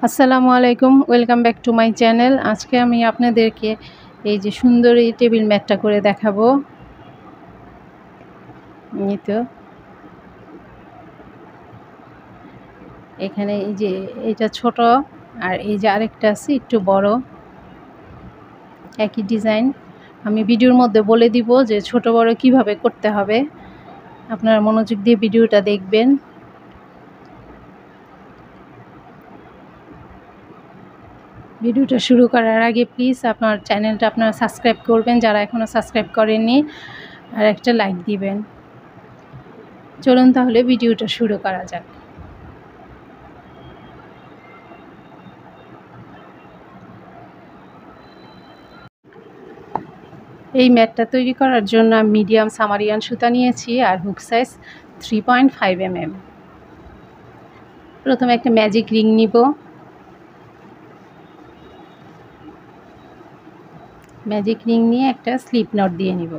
আসসালামু আলাইকুম, welcome back to my channel. আজকে আমি আপনাদেরকে এই যে সুন্দর এই টেবিল ম্যাটটা করে দেখাবো। এই তো এখানে এই যে এটা ছোট, আর এই যে আরেকটা আছে একটু বড়, একই ডিজাইন। আমি ভিডিওর মধ্যে বলে দিব যে ছোট বড় কিভাবে করতে হবে। আপনারা মনোযোগ দিয়ে ভিডিওটা দেখবেন। ভিডিওটা শুরু করার আগে প্লিজ আপনার চ্যানেলটা আপনারা সাবস্ক্রাইব করবেন, যারা এখনও সাবস্ক্রাইব করেননি, আর একটা লাইক দিবেন। চলুন তাহলে ভিডিওটা শুরু করা যাক। এই ম্যাটটা তৈরি করার জন্য আমি মিডিয়াম সামারিয়ান সুতা নিয়েছি আর হুক সাইজ 3.5 mm। প্রথমে একটা ম্যাজিক রিং নিব। ম্যাজিক রিং নিয়ে একটা স্লিপ নট দিয়ে নিব।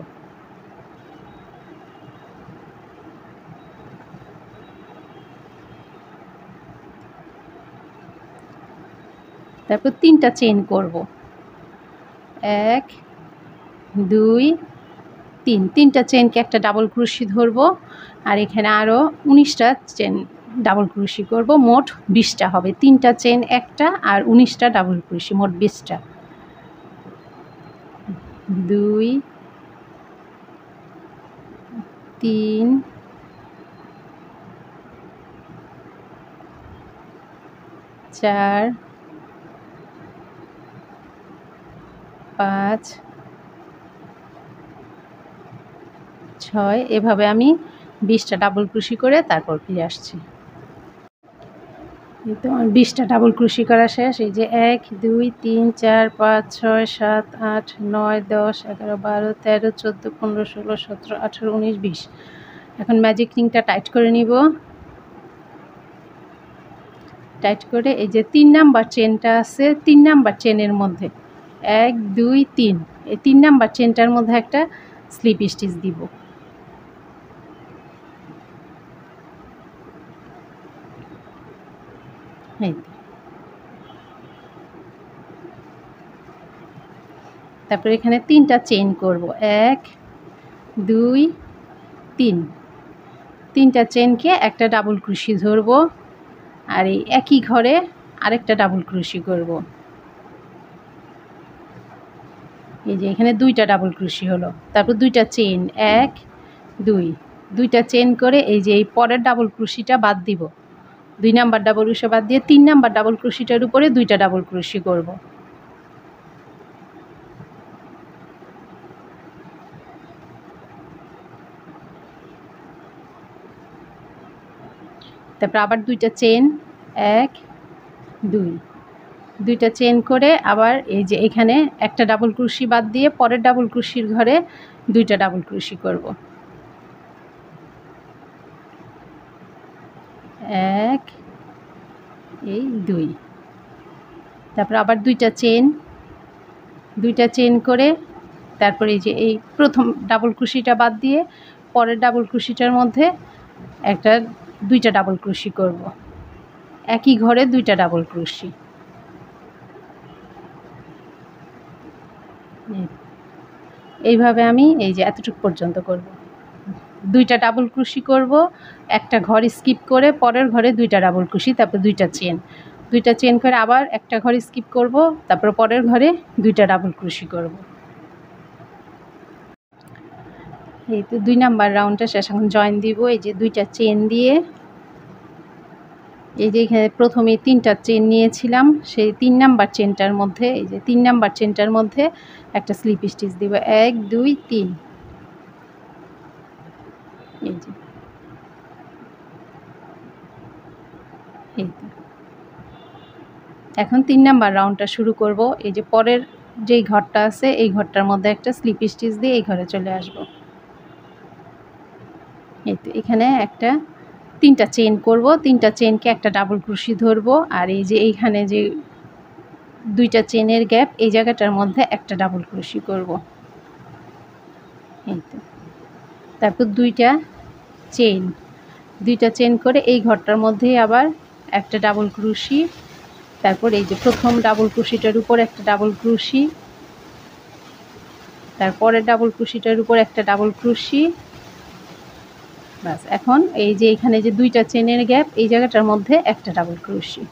তারপর 3টা চেইন করব। 1 2 3, 3টা চেইনকে একটা ডাবল ক্রোশি ধরবো, আর এখানে আরও 19টা চেইন ডাবল ক্রোশি করব। মোট 20টা হবে। 3টা চেইন একটা আর 19টা ডাবল ক্রোশি, মোট 20টা। 2 3 4 5 6, এভাবে আমি 20টা ডাবল ক্রোশি করে তারপর ফিরে আসছি। এই তো আমার 20টা ডাবল ক্রোশি করা শেষ। এই যে 1 2 3 4 5 6 7 8 9 10 11 12 13 14 15 16 17 18 19 20। এখন ম্যাজিক রিংটা টাইট করে নিব। টাইট করে এই যে 3 নাম্বার চেনটা আছে, 3 নাম্বার চেনের মধ্যে 1 2 3, এই 3 নাম্বার চেনটার মধ্যে একটা স্লিপ স্টিচ দিব। এই তারপর এখানে 3টা চেইন করব। 1 2 3, 3টা চেইনকে একটা ডাবল ক্রোশি ধরব, আর এই একই ঘরে আরেকটা ডাবল ক্রোশি করব। এই যে এখানে 2টা ডাবল ক্রোশি হলো। তারপর 2টা চেইন 1 2, 2টা চেইন করে এই যে এই পরের ডাবল ক্রোশিটা বাদ দিব। 2 নাম্বার ডাবল ক্রোশি বাদ দিয়ে 3 নাম্বার ডাবল ক্রোশিটার উপরে 2টা ডাবল ক্রোশি করব। তারপর আবার 2টা চেইন 1 2, 2টা চেইন করে আবার এই যে এখানে একটা ডাবল ক্রোশি বাদ দিয়ে পরের ডাবল ক্রোশির ঘরে 2টা ডাবল ক্রোশি করব। 1 এই 2, তারপর আবার 2টা চেইন, 2টা চেইন করে তারপরে এই যে এই প্রথম ডাবল ক্রোশিটা বাদ দিয়ে পরের ডাবল ক্রোশিটার মধ্যে একটা 2টা ডাবল ক্রোশি করব। একই ঘরে 2টা ডাবল ক্রোশি। এইভাবে আমি এই যে এতটুকু পর্যন্ত করব। 2টা ডাবল ক্রোশি করব, একটা ঘর স্কিপ করে পরের ঘরে 2টা ডাবল ক্রোশি, তারপর 2টা চেন, 2টা চেন করে আবার একটা ঘর স্কিপ করব, তারপর পরের ঘরে 2টা ডাবল ক্রোশি করব। এই তো 2 নাম্বার রাউন্ডটা শেষ। এখন জয়েন দিব। এই যে 2টা চেন দিয়ে এই যে এখানে প্রথমে 3টা চেন নিয়েছিলাম, সেই 3 নাম্বার চেনটার মধ্যে এই যে 3 নাম্বার চেনটার মধ্যে একটা স্লিপ স্টিচ দিব। 1 2 3, এই যে এই তো এখন 3 নাম্বার রাউন্ডটা শুরু করব। এই যে পরের যেই ঘরটা আছে এই ঘরটার মধ্যে একটা স্লিপ স্টিচ দিয়ে এই ঘরে চলে আসব। এই তো এখানে একটা 3টা চেইন করব, 3টা চেইনকে একটা ডাবল ক্রোশি ধরবো, আর এই যে এইখানে যে 2টা চেইনের গ্যাপ এই জায়গাটার মধ্যে একটা ডাবল ক্রোশি করব। এই তো তারপর 2টা চেইন করে এই ঘরটার মধ্যেই আবার একটা ডাবল ক্রোশি, তারপর এই যে প্রথম ডাবল ক্রোশেটার উপর একটা ডাবল ক্রোশি, তারপরের ডাবল ক্রোশেটার উপর একটা ডাবল ক্রোশি। বাস, এখন এই যে এখানে যে দুইটা চেনের গ্যাপ, এই জায়গাটার মধ্যে একটা ডাবল ক্রোশি।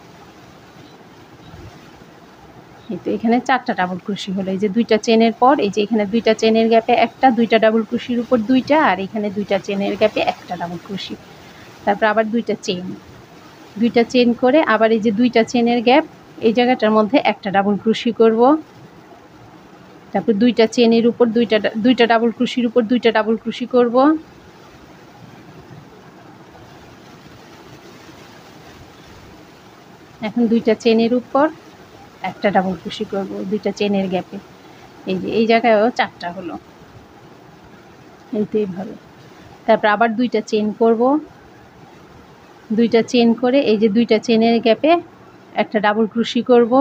এই তো এখানে 4টা ডাবল ক্রোশি হলো। এই যে দুইটা চেনের পর এই যে এখানে দুইটা চেনের গ্যাপে একটা, দুইটা ডাবল ক্রোশির উপর দুইটা, আর এখানে দুইটা চেনের গ্যাপে একটা ডাবল ক্রোশি। তারপর আবার দুইটা চেন করে আবার এই যে দুইটা চেনের গ্যাপ, এই জায়গাটার মধ্যে একটা ডাবল ক্রোশি করব। তারপর দুইটা চেনের উপর দুইটা ডাবল ক্রোশির উপর দুইটা ডাবল ক্রোশি করব। এখন দুইটা চেনের উপর একটা ডাবল ক্রোশি করব দুইটা চেনের গ্যাপে। এই যে এই জায়গায়ও 4টা হলো। এই তো এইভাবে। তারপর আবার দুইটা চেন করব, দুইটা চেন করে এই যে দুইটা চেনের গ্যাপে একটা ডাবল ক্রোশি করব।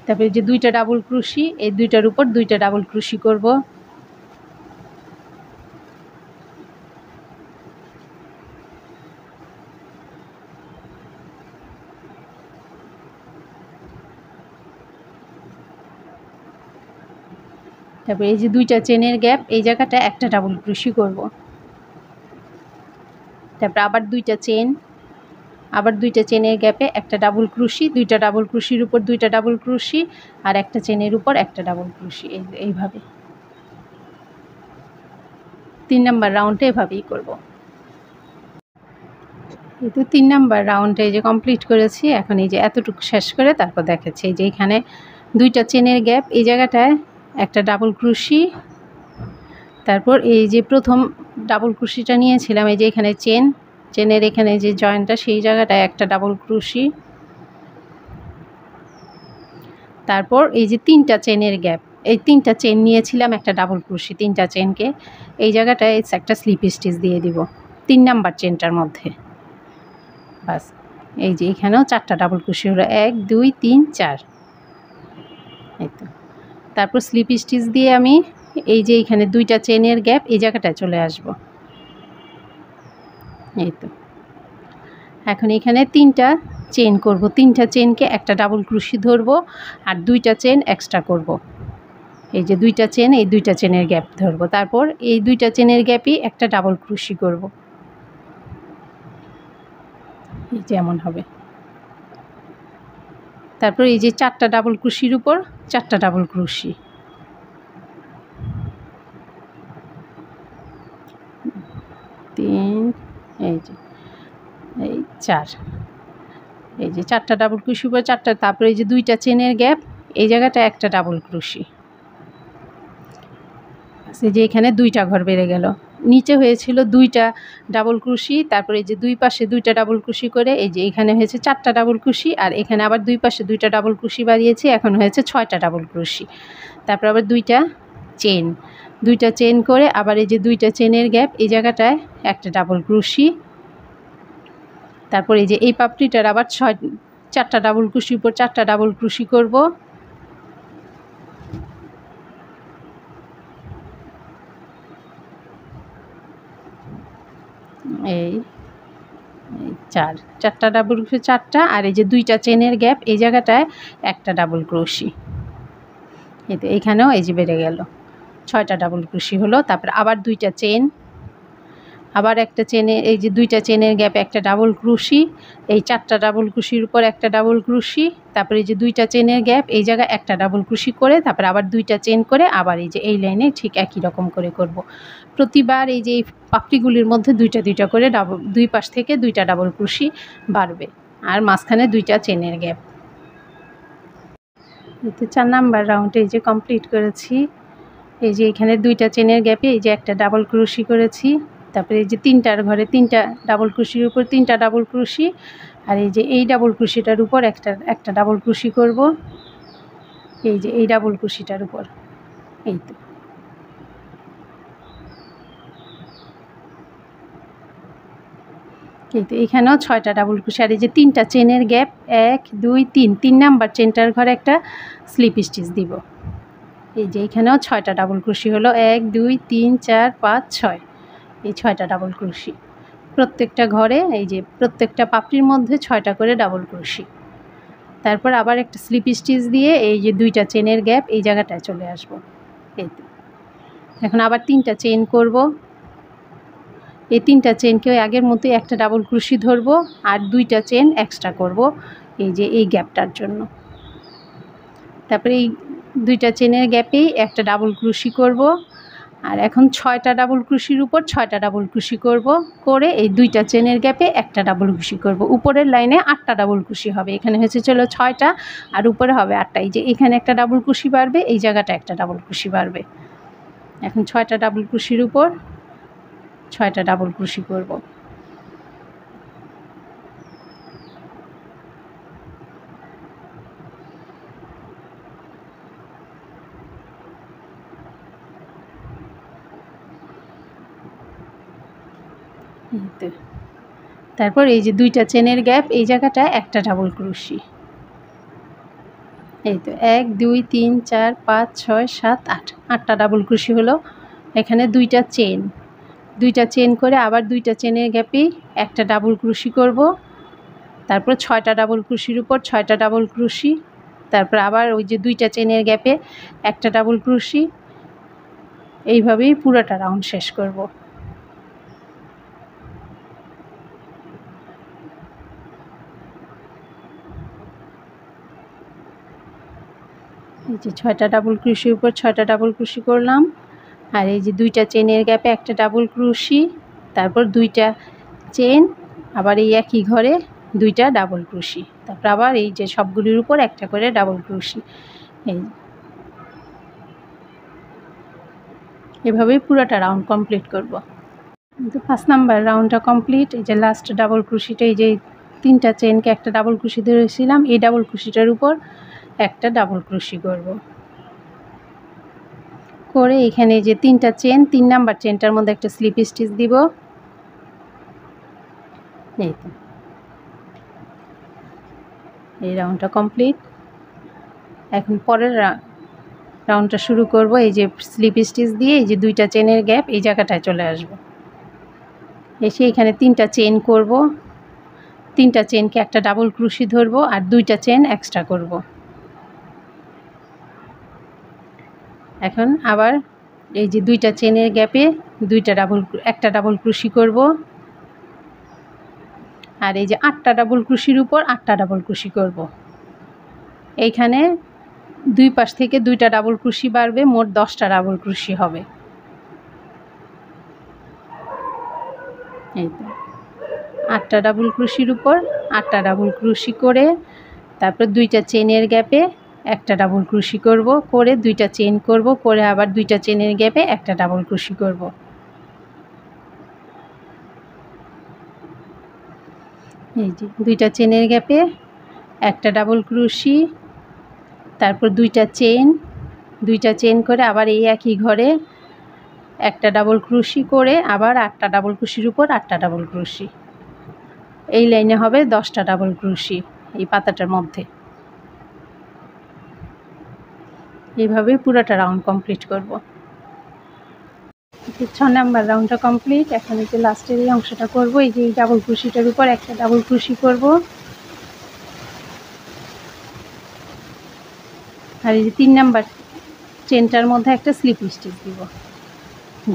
তারপরে যে দুইটা ডাবল ক্রোশি, এই দুইটার উপর দুইটা ডাবল ক্রোশি করব। তারপরে এই যে দুইটা চেনের গ্যাপ, এই জায়গাটা একটা ডাবল ক্রোশি করব। তারপর আবার দুইটা চেনের গ্যাপে একটা ডাবল ক্রোশি, দুইটা ডাবল ক্রোশির উপর দুইটা ডাবল ক্রোশি, আর একটা চেনের উপর একটা ডাবল ক্রোশি। এইভাবে 3 নাম্বার রাউন্ডে এভাবেই করব। এই তো 3 নাম্বার রাউন্ডে এই যে কমপ্লিট করেছি। এখন এই যে এতটুকু শেষ করে তারপর দেখাচ্ছি। এই যে এখানে দুইটা চেনের গ্যাপ, এই জায়গাটায় একটা ডাবল ক্রোশি। তারপর এই যে প্রথম ডাবল ক্রোশিটা নিয়েছিলাম, এই যে এখানে চেনের এখানে যে জয়েন্টটা, সেই জায়গাটায় একটা ডাবল ক্রোশি। তারপর এই যে 3টা চেনের গ্যাপ, এই 3টা চেন নিয়েছিলাম একটা ডাবল ক্রোশি, 3টা চেনকে এই জায়গাটায় একটা স্লিপ স্টিচ দিয়ে দিব 3 নাম্বার চেনটার মধ্যে। বাস, এই যে এখানেও 4টা ডাবল ক্রোশি হলো, 1 2 3 4। এই তো। তারপর স্লিপ স্টিচ দিয়ে আমি এই যে এখানে দুইটা চেনের গ্যাপ, এই জায়গাটায় চলে আসব। এই তো। এখন এখানে 3টা চেন করব, 3টা চেনকে একটা ডাবল ক্রোশি ধরব আর 2টা চেন এক্সট্রা করব। এই যে দুইটা চেন, এই দুইটা চেনের গ্যাপ ধরব। তারপর এই দুইটা চেনের গ্যাপই একটা ডাবল ক্রোশি করব। এই যে এমন হবে। তারপর এই যে 4টা ডাবল ক্রোশির উপর 4টা ডাবল ক্রোশি। এই যে 4, এই যে 4টা ডাবল ক্রোশির উপর 4টা। তারপরে এই যে দুইটা চেনের গ্যাপ, এই জায়গাটা একটা ডাবল ক্রোশি। এই যে এখানে 2টা ঘর বেড়ে গেল। নিচে হয়েছিল 2টা ডাবল ক্রোশি, তারপরে এই যে দুই পাশে 2টা ডাবল ক্রোশি করে এই যে এখানে হয়েছে 4টা ডাবল ক্রোশি, আর এখানে আবার দুই পাশে 2টা ডাবল ক্রোশি বাড়িয়েছি, এখন হয়েছে 6টা ডাবল ক্রোশি। তারপর আবার 2টা চেন করে আবার এই যে 2টা চেনের গ্যাপ, এই জায়গাটায় একটা ডাবল ক্রোশি। তারপর এই যে এই পাপড়িটার আবার 4টা ডাবল ক্রোশির উপর 4টা ডাবল ক্রোশি করব। এই 4টা ডাবল ক্রোশি, 4টা, আর এই যে 2টা চেনের গ্যাপ, এই জায়গাটায় একটা ডাবল ক্রোশি। এতে এখানেও এই যে বেড়ে গেল, 6টা ডাবল ক্রোশি হলো। তারপর আবার 2টা চেন, আবার একটা চেনে এই যে 2টা চেনের গ্যাপে একটা ডাবল ক্রোশি, এই 4টা ডাবল ক্রোশির উপর একটা ডাবল ক্রোশি। তারপরে এই যে 2টা চেনের গ্যাপ, এই জায়গায় একটা ডাবল ক্রোশি করে তারপর আবার 2টা চেন করে আবার এই যে এই লাইনে ঠিক একই রকম করে করব। প্রতিবার এই যে এই পাপড়িগুলির মধ্যে 2টা করে দুই পাশ থেকে 2টা ডাবল ক্রোশি বাড়বে, আর মাঝখানে 2টা চেনের গ্যাপ। এই তো 4 নাম্বার রাউন্ডে এই যে কমপ্লিট করেছি। এই যে এখানে 2টা চেনের গ্যাপে এই যে একটা ডাবল ক্রোশি করেছি। তারপরে এই যে 3টার ঘরে 3টা ডাবল ক্রোশির উপর 3টা ডাবল ক্রোশি, আর এই যে এই ডাবল ক্রোশিটার উপর একটা ডাবল ক্রোশি করব। এই যে এই ডাবল ক্রোশিটার উপর। এই তো এখানেও 6টা ডাবল ক্রোশি, আর এই যে 3টা চেনের গ্যাপ 1 2 3 নাম্বার চেনটার ঘরে একটা স্লিপ স্টিচ দিব। এই যে এখানেও 6টা ডাবল ক্রোশি হলো, 1 2 3 4 5 6, এই 6টা ডাবল ক্রোশি। প্রত্যেকটা ঘরে এই যে প্রত্যেকটা পাপড়ির মধ্যে 6টা করে ডাবল ক্রোশি। তারপর আবার একটা স্লিপ স্টিচ দিয়ে এই যে 2টা চেনের গ্যাপ এই জায়গাটায় চলে আসব। এই তো এখন আবার 3টা চেন করব। এই 3টা চেনকেও আগের মতোই একটা ডাবল ক্রোশি ধরব আর 2টা চেন এক্সট্রা করব এই যে এই গ্যাপটার জন্য। তারপরে এই 2টা চেনের গ্যাপেই একটা ডাবল ক্রোশি করব আর এখন 6টা ডাবল ক্রোশির উপর 6টা ডাবল ক্রোশি করব, করে এই 2টা চেনের গ্যাপে একটা ডাবল ক্রোশি করব। উপরের লাইনে 8টা ডাবল ক্রোশি হবে, এখানে হয়েছে চলো 6টা আর উপরে হবে 8টা। এই যে এখানে একটা ডাবল ক্রোশি বাড়বে, এই জায়গাটা একটা ডাবল ক্রোশি বাড়বে। এখন 6টা ডাবল ক্রোশির উপর 6টা ডাবল ক্রোশি করব। তারপর এই যে 2টা চেনের গ্যাপ এই জায়গাটায় একটা ডাবল ক্রোশি। এই তো 1 2 3 4 5 6 7 8, 8টা ডাবল ক্রোশি হলো। এখানে 2টা চেন করে আবার 2টা চেনের গ্যাপেই একটা ডাবল ক্রোশি করব। তারপর 6টা ডাবল ক্রোশির উপর 6টা ডাবল ক্রোশি। তারপর আবার ওই যে 2টা চেনের গ্যাপে একটা ডাবল ক্রোশি। এইভাবেই পুরোটা রাউন্ড শেষ করব। এই যে 6টা ডাবল ক্রোশির উপর 6টা ডাবল ক্রোশি করলাম আর এই যে 2টা চেনের গ্যাপে একটা ডাবল ক্রোশি, তারপর 2টা চেন, আবার এই একই ঘরে 2টা ডাবল ক্রোশি, তারপর আবার এই যে সবগুলির উপর একটা করে ডাবল ক্রোশি। এভাবেই পুরোটা রাউন্ড কমপ্লিট করব। তো 5 নাম্বার রাউন্ডটা কমপ্লিট। এই যে লাস্ট ডাবল ক্রোশিটা, এই যে 3টা চেনকে একটা ডাবল ক্রোশি ধরেছিলাম, এই ডাবল ক্রোশিটার উপর একটা ডাবল ক্রোশি করব, করে এখানে যে 3টা চেন 3 নাম্বার চেনটার মধ্যে একটা স্লিপ স্টিচ দিব। এই তো এই রাউন্ডটা কমপ্লিট। এখন পরের রাউন্ডটা শুরু করব। এই যে স্লিপ স্টিচ দিয়ে এই যে 2টা চেনের গ্যাপ এই জায়গাটায় চলে আসব, এসে এখানে 3টা চেন করব। 3টা চেনকে একটা ডাবল ক্রোশি ধরব আর 2টা চেন এক্সট্রা করব। এখন আবার এই যে 2টা চেনের গ্যাপে একটা ডাবল ক্রোশি করব আর এই যে 8টা ডাবল ক্রোশির উপর 8টা ডাবল ক্রোশি করব। এইখানে দুই পাশ থেকে 2টা ডাবল ক্রোশি বাড়বে, মোট 10টা ডাবল ক্রোশি হবে। এই তো 8টা ডাবল ক্রোশির উপর 8টা ডাবল ক্রোশি করে তারপর 2টা চেনের গ্যাপে একটা ডাবল ক্রোশি করব, করে 2টা চেন করব, করে আবার 2টা চেনের গ্যাপে একটা ডাবল ক্রোশি করব। এই যে 2টা চেনের গ্যাপে একটা ডাবল ক্রোশি, তারপর 2টা চেন করে আবার এই একই ঘরে একটা ডাবল ক্রোশি করে আবার 8টা ডাবল ক্রোশির উপর 8টা ডাবল ক্রোশি। এই লাইনে হবে 10টা ডাবল ক্রোশি এই পাতাটার মধ্যে। এইভাবেই পুরোটা রাউন্ড কমপ্লিট করব। 6 নাম্বার রাউন্ডটা কমপ্লিট। এখন এই যে লাস্টের এই অংশটা করব। এই যে এই ডাবল ক্রোশিটার উপর একটা ডাবল ক্রোশি করব আর এই যে 3 নাম্বার চেনটার মধ্যে একটা স্লিপ স্টিচ দিব।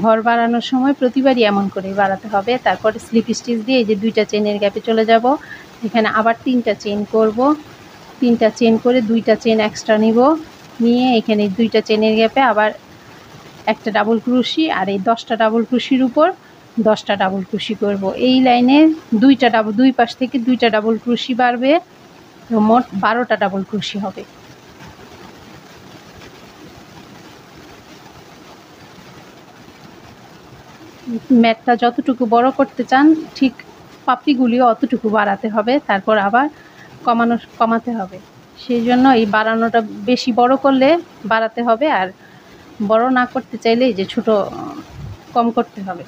ঘর বাড়ানোর সময় প্রতিবারই এমন করেই বাড়াতে হবে। তারপরে স্লিপ স্টিচ দিয়ে এই যে 2টা চেনের গ্যাপে চলে যাব। এখানে আবার 3টা চেন করব, 3টা চেন করে 2টা চেন এক্সট্রা নিব, নিয়ে এখানে 2টা চেনের গ্যাপে আবার একটা ডাবল ক্রোশি আর এই 10টা ডাবল ক্রোশির উপর 10টা ডাবল ক্রোশি করব। এই লাইনে দুই পাশ থেকে 2টা ডাবল ক্রোশি বাড়বে, মোট 12টা ডাবল ক্রোশি হবে। ম্যাটটা যতটুকু বড় করতে চান ঠিক পাপড়িগুলিও অতটুকু বাড়াতে হবে, তারপর আবার কমাতে হবে। সেই জন্য এই বাড়ানোটা বেশি বড় করলে বাড়াতে হবে, আর বড় না করতে চাইলে এই যে ছোটো কম করতে হবে,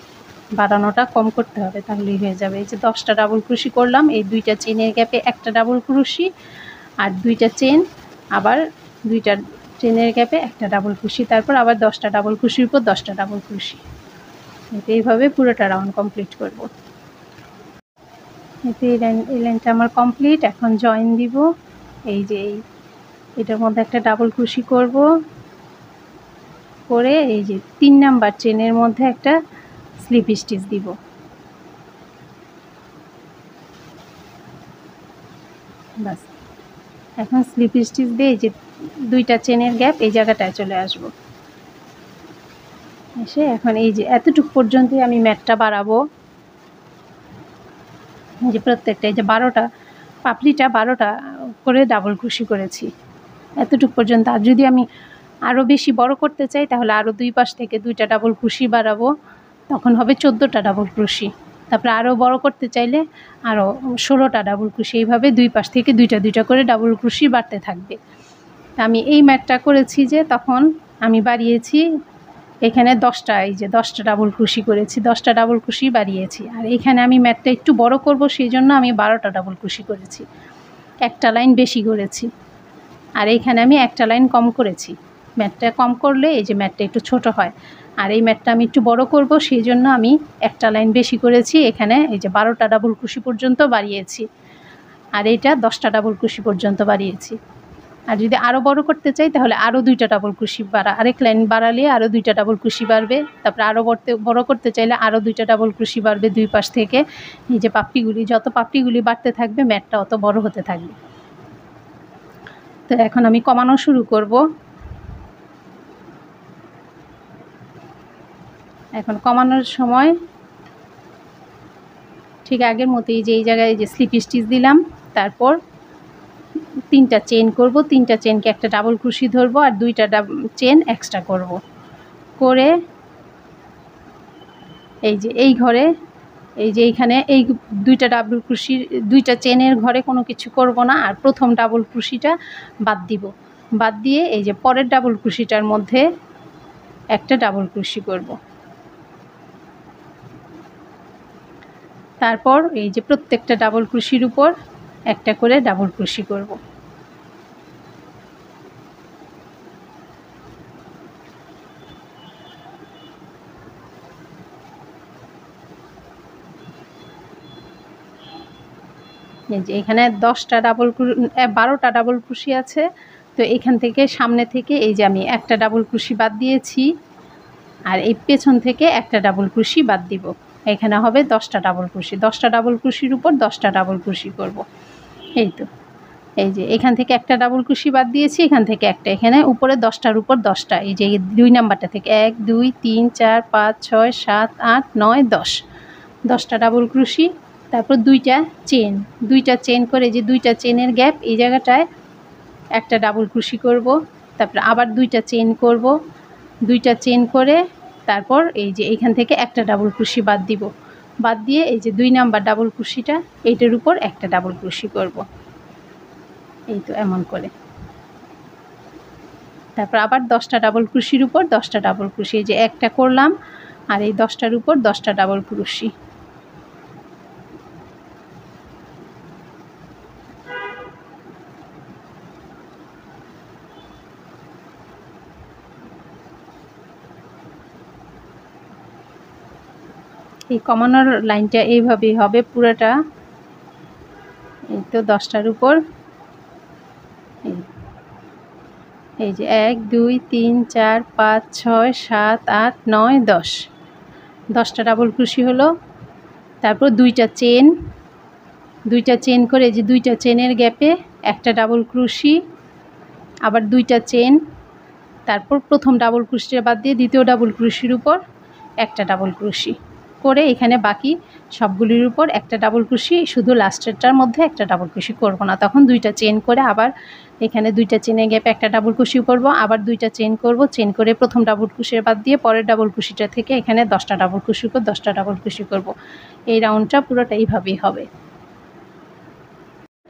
বাড়ানোটা কম করতে হবে, তাহলেই হয়ে যাবে। এই যে 10টা ডাবল ক্রোশি করলাম, এই 2টা চেনের গ্যাপে একটা ডাবল ক্রোশি আর 2টা চেন, আবার 2টা চেনের গ্যাপে একটা ডাবল ক্রোশি, তারপর আবার 10টা ডাবল ক্রোশির উপর 10টা ডাবল ক্রোশি। এইভাবে পুরোটা রাউন্ড কমপ্লিট করব। এতে এই লাইনটা আমার কমপ্লিট। এখন জয়েন দিব। এই যে এটার মধ্যে একটা ডাবল ক্রোশি করব, করে এই যে 3 নাম্বার চেনের মধ্যে একটা স্লিপ স্টিচ দিব। বাস, এখন স্লিপ স্টিচ দিয়ে এই যে 2টা চেনের গ্যাপ এই জায়গাটায় চলে আসব। এসে এখন এই যে এতটুকু পর্যন্তই আমি ম্যাটটা বাড়াবো। এই যে প্রত্যেকটা এই যে 12টা পাপড়িটা 12টা করে ডাবল ক্রোশি করেছি এতটুকু পর্যন্ত। আর যদি আমি আরও বেশি বড় করতে চাই তাহলে আরও 2 পাশ থেকে 2টা ডাবল ক্রোশি বাড়াবো, তখন হবে 14টা ডাবল ক্রোশি। তারপরে আরও বড় করতে চাইলে আরও 16টা ডাবল ক্রোশি। এইভাবে 2 পাশ থেকে 2টা করে ডাবল ক্রোশি বাড়তে থাকবে। আমি এই ম্যাটটা করেছি যে তখন আমি বাড়িয়েছি এখানে 10টা, এই যে 10টা ডাবল ক্রোশি করেছি, 10টা ডাবল ক্রোশি বাড়িয়েছি। আর এখানে আমি ম্যাটটা একটু বড় করব, সেই জন্য আমি 12টা ডাবল ক্রোশি করেছি, একটা লাইন বেশি করেছি। আর এইখানে আমি একটা লাইন কম করেছি। ম্যাটটা কম করলে এই যে ম্যাটটা একটু ছোট হয়, আর এই ম্যাটটা আমি একটু বড় করব, সেই জন্য আমি একটা লাইন বেশি করেছি। এখানে এই যে 12টা ডাবল ক্রোশি পর্যন্ত বাড়িয়েছি, আর এইটা 10টা ডাবল ক্রোশি পর্যন্ত বাড়িয়েছি। আর যদি আরও বড় করতে চাই তাহলে আরও 2টা ডাবল ক্রোশি আরেক লাইন বাড়ালে আরও 2টা ডাবল ক্রোশি বাড়বে। তারপরে আরও বড় করতে চাইলে আরও 2টা ডাবল ক্রোশি বাড়বে 2 পাশ থেকে। এই যে পাপড়িগুলি, যত পাপড়িগুলি বাড়তে থাকবে ম্যাটটা অত বড় হতে থাকবে। তো এখন আমি কমানো শুরু করব। এখন কমানোর সময় ঠিক আগের মতোই যে এই জায়গায় যে স্লিপ স্টিচ দিলাম, তারপর 3টা চেন করব, 3টা চেনকে একটা ডাবল ক্রোশি ধরবো আর 2টা চেন এক্সট্রা করব, করে এই যে এই ঘরে এই যে এইখানে এই 2টা ডাবল ক্রোশির 2টা চেনের ঘরে কোনো কিছু করব না। আর প্রথম ডাবল ক্রোশিটা বাদ দিব, বাদ দিয়ে এই যে পরের ডাবল ক্রোশিটার মধ্যে একটা ডাবল ক্রোশি করব। তারপর এই যে প্রত্যেকটা ডাবল ক্রোশির উপর একটা করে ডাবল ক্রোশি করব। এই যে এখানে 12টা ডাবল ক্রোশি আছে। তো এখান থেকে সামনে থেকে এই যে আমি একটা ডাবল ক্রোশি বাদ দিয়েছি, আর এই পেছন থেকে একটা ডাবল ক্রোশি বাদ দিব। এখানে হবে 10টা ডাবল ক্রোশি। 10টা ডাবল ক্রোশির উপর 10টা ডাবল ক্রোশি করব। এই তো এই যে এখান থেকে একটা ডাবল ক্রোশি বাদ দিয়েছি, এখান থেকে একটা, এখানে উপরে 10টার উপর 10টা, এই যে 2 নাম্বারটা থেকে 1 2 3 4 5 6 7 8 9 10, 10টা ডাবল ক্রোশি। তারপর 2টা চেন করে যে 2টা চেনের গ্যাপ এই জায়গাটায় একটা ডাবল ক্রোশি করব। তারপরে আবার 2টা চেন করব, 2টা চেন করে তারপর এই যে এইখান থেকে একটা ডাবল ক্রোশি বাদ দিব, বাদ দিয়ে এই যে 2 নাম্বার ডাবল ক্রোশিটা এইটার উপর একটা ডাবল ক্রোশি করব। এই তো এমন করে। তারপর আবার 10টা ডাবল ক্রোশির উপর 10টা ডাবল ক্রোশি, এই যে একটা করলাম আর এই 10টার উপর 10টা ডাবল ক্রোশি। এই কমানোর লাইনটা এইভাবেই হবে পুরোটা। এই তো 10টার উপর এই যে 1 2 3 4 5 6 7 8 9 10, 10টা ডাবল ক্রোশি হলো। তারপর 2টা চেন করে যে 2টা চেনের গ্যাপে একটা ডাবল ক্রোশি, আবার 2টা চেন, তারপর প্রথম ডাবল ক্রোশিটা বাদ দিয়ে দ্বিতীয় ডাবল ক্রোশির উপর একটা ডাবল ক্রোশি করে এখানে বাকি সবগুলির উপর একটা ডাবল ক্রোশি, শুধু লাস্টেরটার মধ্যে একটা ডাবল ক্রোশি করব না। তখন 2টা চেন করে আবার এখানে 2টা চেনের গ্যাপে একটা ডাবল ক্রোশি করব, আবার 2টা চেন করব, চেন করে প্রথম ডাবল ক্রোশিটা বাদ দিয়ে পরের ডাবল ক্রোশিটা থেকে এখানে 10টা ডাবল ক্রোশি করে 10টা ডাবল ক্রোশি করব। এই রাউন্ডটা পুরোটা এইভাবেই হবে।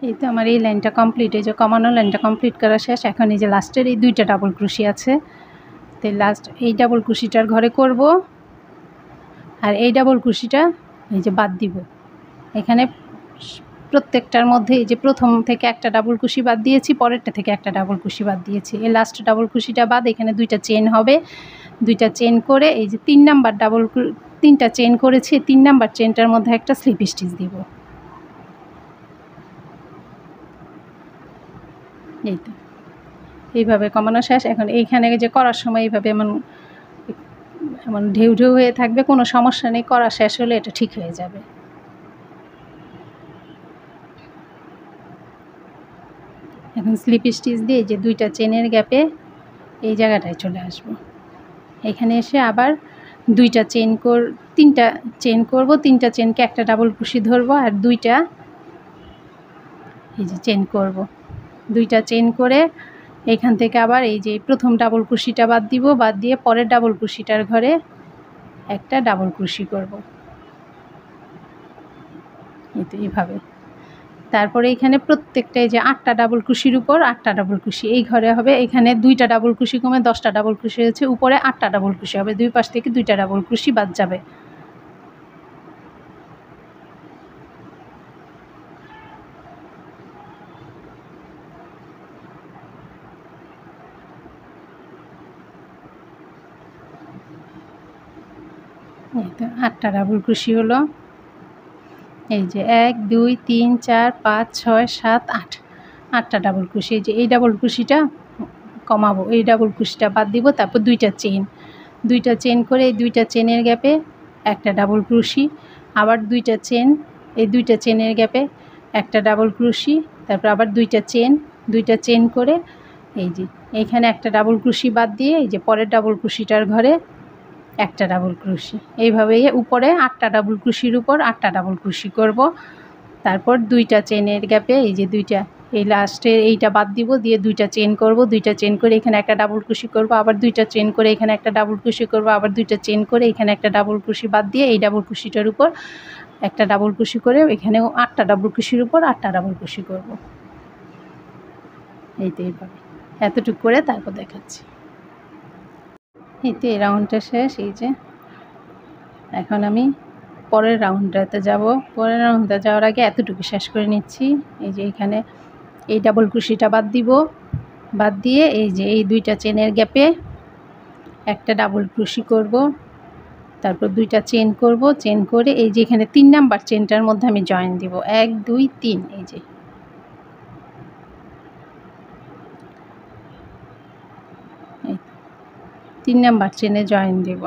এই তো আমার এই লাইনটা কমপ্লিট, এই যে কমানো লাইনটা কমপ্লিট করা শেষ। এখন এই যে লাস্টের এই 2টা ডাবল ক্রোশি আছে, তো লাস্ট এই ডাবল ক্রোশিটার ঘরে করব, আর এই ডাবল ক্রোশিটা এই যে বাদ দিব। এখানে প্রত্যেকটার মধ্যে এই যে প্রথম থেকে একটা ডাবল ক্রোশি বাদ দিয়েছি, পরেরটা থেকে একটা ডাবল ক্রোশি বাদ দিয়েছি, এই লাস্ট ডাবল ক্রোশিটা বাদ এখানে 2টা চেন হবে, 2টা চেন করে এই যে 3টা চেন করেছি, 3 নাম্বার চেনটার মধ্যে একটা স্লিপ স্টিচ দিব। এই তো এইভাবে কমানো শেষ। এখন এইখানে যে করার সময় এইভাবে এমন এমন ঢেউ ঢেউ হয়ে থাকবে, কোনো সমস্যা নেই, করা শেষ হলে এটা ঠিক হয়ে যাবে। এখন স্লিপ স্টিচ দিয়ে যে দুইটা চেনের গ্যাপে এই জায়গাটায় চলে আসব। এখানে এসে আবার তিনটা চেন করব, তিনটা চেনকে একটা ডাবল ক্রোশি ধরবো আর দুইটা এই যে চেন করব। দুইটা চেন করে এখান থেকে আবার এই যে প্রথম ডাবল ক্রোশিটা বাদ দিব, বাদ দিয়ে পরের ডাবল ক্রোশিটার ঘরে একটা ডাবল ক্রোশি করব। এই তো এইভাবে। তারপরে এখানে প্রত্যেকটাই যে 8টা ডাবল ক্রোশির উপর 8টা ডাবল ক্রোশি এই ঘরে হবে। এখানে 2টা ডাবল ক্রোশি কমে 10টা ডাবল ক্রোশি হয়েছে, উপরে 8টা ডাবল ক্রোশি হবে, দুই পাশ থেকে 2টা ডাবল ক্রোশি বাদ যাবে। এই তো 8টা ডাবল ক্রোশি হলো। এই যে 1 2 3 4 5 6 7 8 8টা ডাবল ক্রোশি। এই যে এই ডাবল ক্রোশিটা কমাবো, এই ডাবল ক্রোশিটা বাদ দিব, তারপর দুইটা চেন করে এই দুইটা চেনের গ্যাপে একটা ডাবল ক্রোশি, আবার দুইটা চেন, এই দুইটা চেনের গ্যাপে একটা ডাবল ক্রোশি, তারপর আবার দুইটা চেন করে এই যে এইখানে একটা ডাবল ক্রোশি বাদ দিয়ে এই যে পরের ডাবল ক্রোশিটার ঘরে একটা ডাবল ক্রোশি। এইভাবে উপরে 8টা ডাবল ক্রোশির উপর 8টা ডাবল ক্রোশি করব। তারপর দুইটা চেনের গ্যাপে এই যে দুইটা, এই লাস্টে এইটা বাদ দিব, দিয়ে দুইটা চেন করব, দুইটা চেন করে এখানে একটা ডাবল ক্রোশি করব, আবার দুইটা চেন করে এখানে একটা ডাবল ক্রোশি করব, আবার দুইটা চেন করে এখানে একটা ডাবল ক্রোশি বাদ দিয়ে এই ডাবল ক্রোশিটার উপর একটা ডাবল ক্রোশি করে এখানেও 8টা ডাবল ক্রোশির উপর 8টা ডাবল ক্রোশি করব। এই তো এইভাবে এতটুকু করে তারপর দেখাচ্ছি। এই তো এই রাউন্ডটা শেষ। এই যে এখন আমি পরের রাউন্ডটাতে যাব। পরের রাউন্ডটা যাওয়ার আগে এতটুকু শেষ করে নিচ্ছি। এই যে এখানে এই ডাবল ক্রোশিটা বাদ দিব, বাদ দিয়ে এই যে এই দুইটা চেনের গ্যাপে একটা ডাবল ক্রোশি করব, তারপর দুইটা চেন করব, চেন করে এই যে এখানে 3 নাম্বার চেনটার মধ্যে আমি জয়েন দিব 1 2 3, এই যে 3 নাম্বার চেনে জয়েন দিব।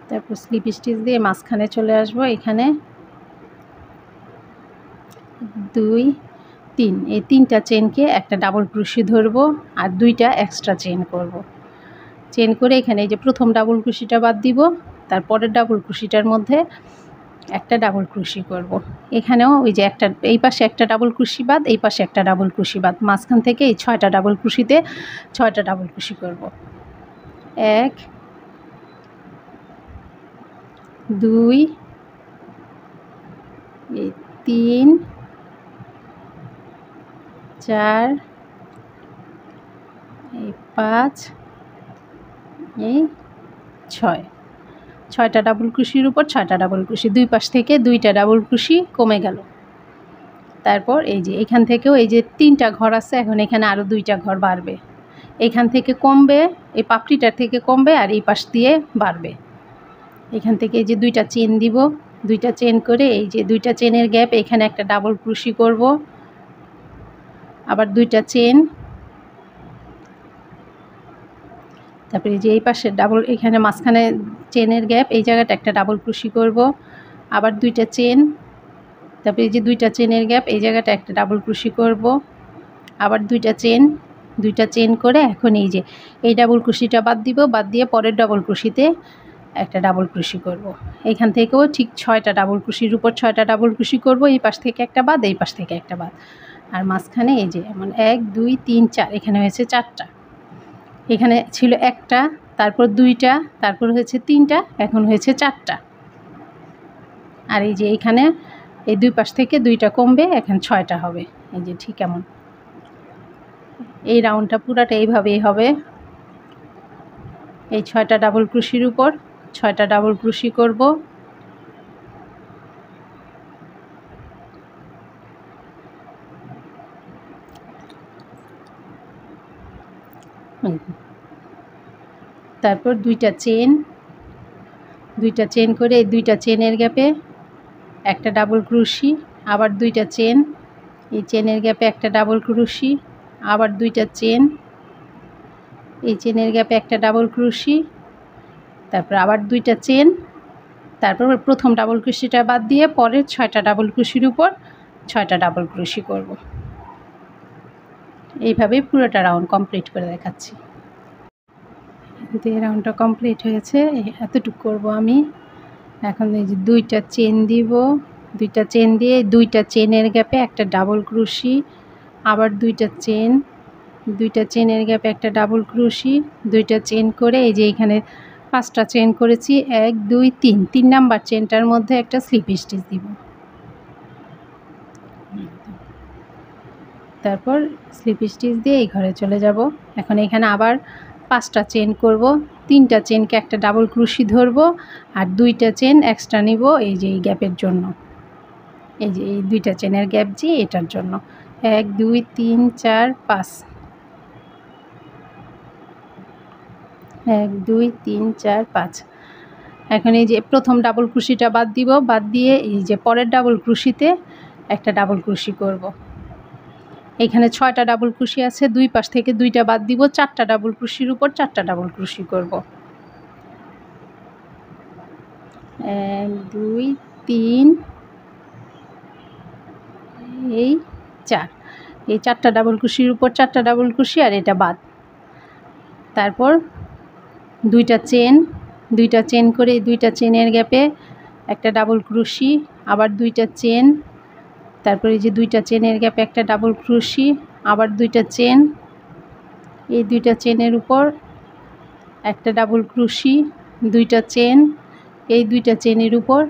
তারপর স্লিপ স্টিচ দিয়ে মাঝখানে চলে আসব। এখানে 2 3 এই 3টা চেনকে একটা ডাবল ক্রোশি ধরব আর দুইটা এক্সট্রা চেন করব। চেন করে এখানে এই যে প্রথম ডাবল ক্রোশিটা বাদ দিব, তারপরের ডাবল ক্রোশিটার মধ্যে একটা ডাবল ক্রোশি করব। এখানেও ওই যে একটা এই পাশে একটা ডাবল ক্রোশি বাদ, এই পাশে একটা ডাবল ক্রোশি বাদ, মাঝখান থেকে এই 6টা ডাবল ক্রোশিতে 6টা ডাবল ক্রোশি করব। 1 2 3 4 5 6টা ডাবল ক্রোশির উপর 6টা ডাবল ক্রোশি, দুই পাশ থেকে 2টা ডাবল ক্রোশি কমে গেল। তারপর এই যে এখান থেকেও এই যে 3টা ঘর আছে, এখন এখানে আরও 2টা ঘর বাড়বে। এখান থেকে কমবে, এই পাপড়িটার থেকে কমবে আর এই পাশ দিয়ে বাড়বে। এখান থেকে এই যে 2টা চেন দিব, 2টা চেন করে এই যে 2টা চেনের গ্যাপ এখানে একটা ডাবল ক্রোশি করব, আবার 2টা চেন, তারপরে যে এই পাশে ডাবল এখানে মাঝখানে চেনের গ্যাপ এই জায়গাটা একটা ডাবল ক্রোশি করব, আবার 2টা চেন, তারপরে এই যে 2টা চেনের গ্যাপ এই জায়গাটা একটা ডাবল ক্রোশি করব, আবার 2টা চেন করে এখন এই যে এই ডাবল ক্রোশিটা বাদ দিব, বাদ দিয়ে পরের ডাবল ক্রোশিতে একটা ডাবল ক্রোশি করব। এখান থেকেও ঠিক 6টা ডাবল ক্রোশির উপর 6টা ডাবল ক্রোশি করব, এই পাশ থেকে একটা বাদ, এই পাশ থেকে একটা বাদ, আর মাঝখানে এই যে এমন 1 2 3 4 এখানে হয়েছে 4টা, এখানে ছিল একটা, তারপর 2টা, তারপর হয়েছে 3টা, এখন হয়েছে 4টা। আর এই যে এখানে এই দুই পাশ থেকে 2টা কমবে, এখন 6টা হবে। এই যে ঠিক এমন এই রাউন্ডটা পুরাটা এইভাবেই হবে। এই 6টা ডাবল ক্রোশির উপর 6টা ডাবল ক্রোশি করব, তারপর 2টা চেন করে এই 2টা চেনের গ্যাপে একটা ডাবল ক্রোশি, আবার 2টা চেন, এই চেনের গ্যাপে একটা ডাবল ক্রোশি, আবার দুইটা চেন, এই চেনের গ্যাপে একটা ডাবল ক্রোশি, তারপর আবার দুইটা চেন, তারপর প্রথম ডাবল ক্রোশিটা বাদ দিয়ে পরের 6টা ডাবল ক্রোশির উপর 6টা ডাবল ক্রোশি করব। এইভাবেই পুরোটা রাউন্ড কমপ্লিট করে দেখাচ্ছি। এই রাউন্ডটা কমপ্লিট হয়েছে, এতটুকু করব আমি। এখন এই যে দুইটা চেন দিব, দুইটা চেন দিয়ে দুইটা চেনের গ্যাপে একটা ডাবল ক্রোশি, আবার দুইটা চেন, দুইটা চেনের গ্যাপে একটা ডাবল ক্রোশি, দুইটা চেন করে এই যে এখানে 5টা চেন করেছি, 1 2 3, 3 নাম্বার চেনটার মধ্যে একটা স্লিপ স্টিচ দিব। তারপর স্লিপ স্টিচ দিয়ে এই ঘরে চলে যাব। এখন এখানে আবার 5টা চেন করব, 3টা চেনকে একটা ডাবল ক্রোশি ধরব আর 2টা চেন এক্সট্রা নিব এই যে এই গ্যাপের জন্য, এই যে এই 2টা চেনের গ্যাপ যে এটার জন্য 1 2 3 4 5, 1 2 3 4 5। এখন এই যে প্রথম ডাবল ক্রোশিটা বাদ দিব, বাদ দিয়ে এই যে পরের ডাবল ক্রোশিতে একটা ডাবল ক্রোশি করব। এখানে 6টা ডাবল ক্রোশি আছে, দুই পাশ থেকে 2টা বাদ দিব, 4টা ডাবল ক্রোশির উপর 4টা ডাবল ক্রোশি করব। 1 2 3 এই 4, এই 4টা ডাবল ক্রোশির উপর 4টা ডাবল ক্রোশি আর এটা বাদ। তারপর দুইটা চেন করে এই 2টা চেনের গ্যাপে একটা ডাবল ক্রোশি, আবার 2টা চেন, তারপরে এই যে 2টা চেনের গ্যাপে একটা ডাবল ক্রোশি, আবার 2টা চেন, এই 2টা চেনের উপর একটা ডাবল ক্রোশি, 2টা চেন, এই 2টা চেনের উপর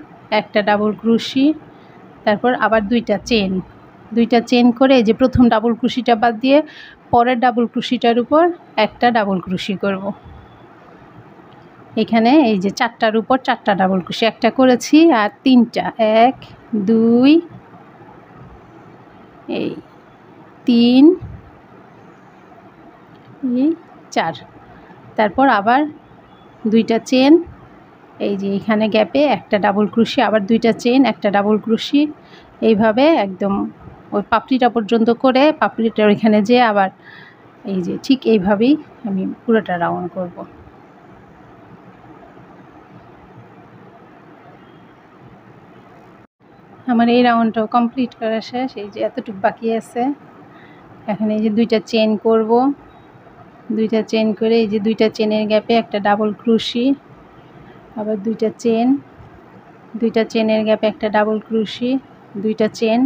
একটা ডাবল ক্রোশি, তারপর আবার 2টা চেন করে এই যে প্রথম ডাবল ক্রোশিটা বাদ দিয়ে পরের ডাবল ক্রোশিটার উপর একটা ডাবল ক্রোশি করব। এখানে এই যে 4টার উপর 4টা ডাবল ক্রোশি, একটা করেছি আর 3টা, 1 2 এই 3 এই 4, তারপর আবার 2টা চেন, এই যে এখানে গ্যাপে একটা ডাবল ক্রোশি, আবার 2টা চেন, একটা ডাবল ক্রোশি, এইভাবে একদম ওই পাপড়িটা পর্যন্ত করে পাপড়িটার ওইখানে যেয়ে আবার এই যে ঠিক এইভাবেই আমি পুরোটা রাউন্ড করব। আমার এই রাউন্ডটাও কমপ্লিট করা শেষ, এই যে এতটুকু বাকি আছে। এখন এই যে 2টা চেন করব, 2টা চেন করে এই যে 2টা চেনের গ্যাপে একটা ডাবল ক্রোশি, আবার 2টা চেন, 2টা চেনের গ্যাপে একটা ডাবল ক্রোশি, 2টা চেন,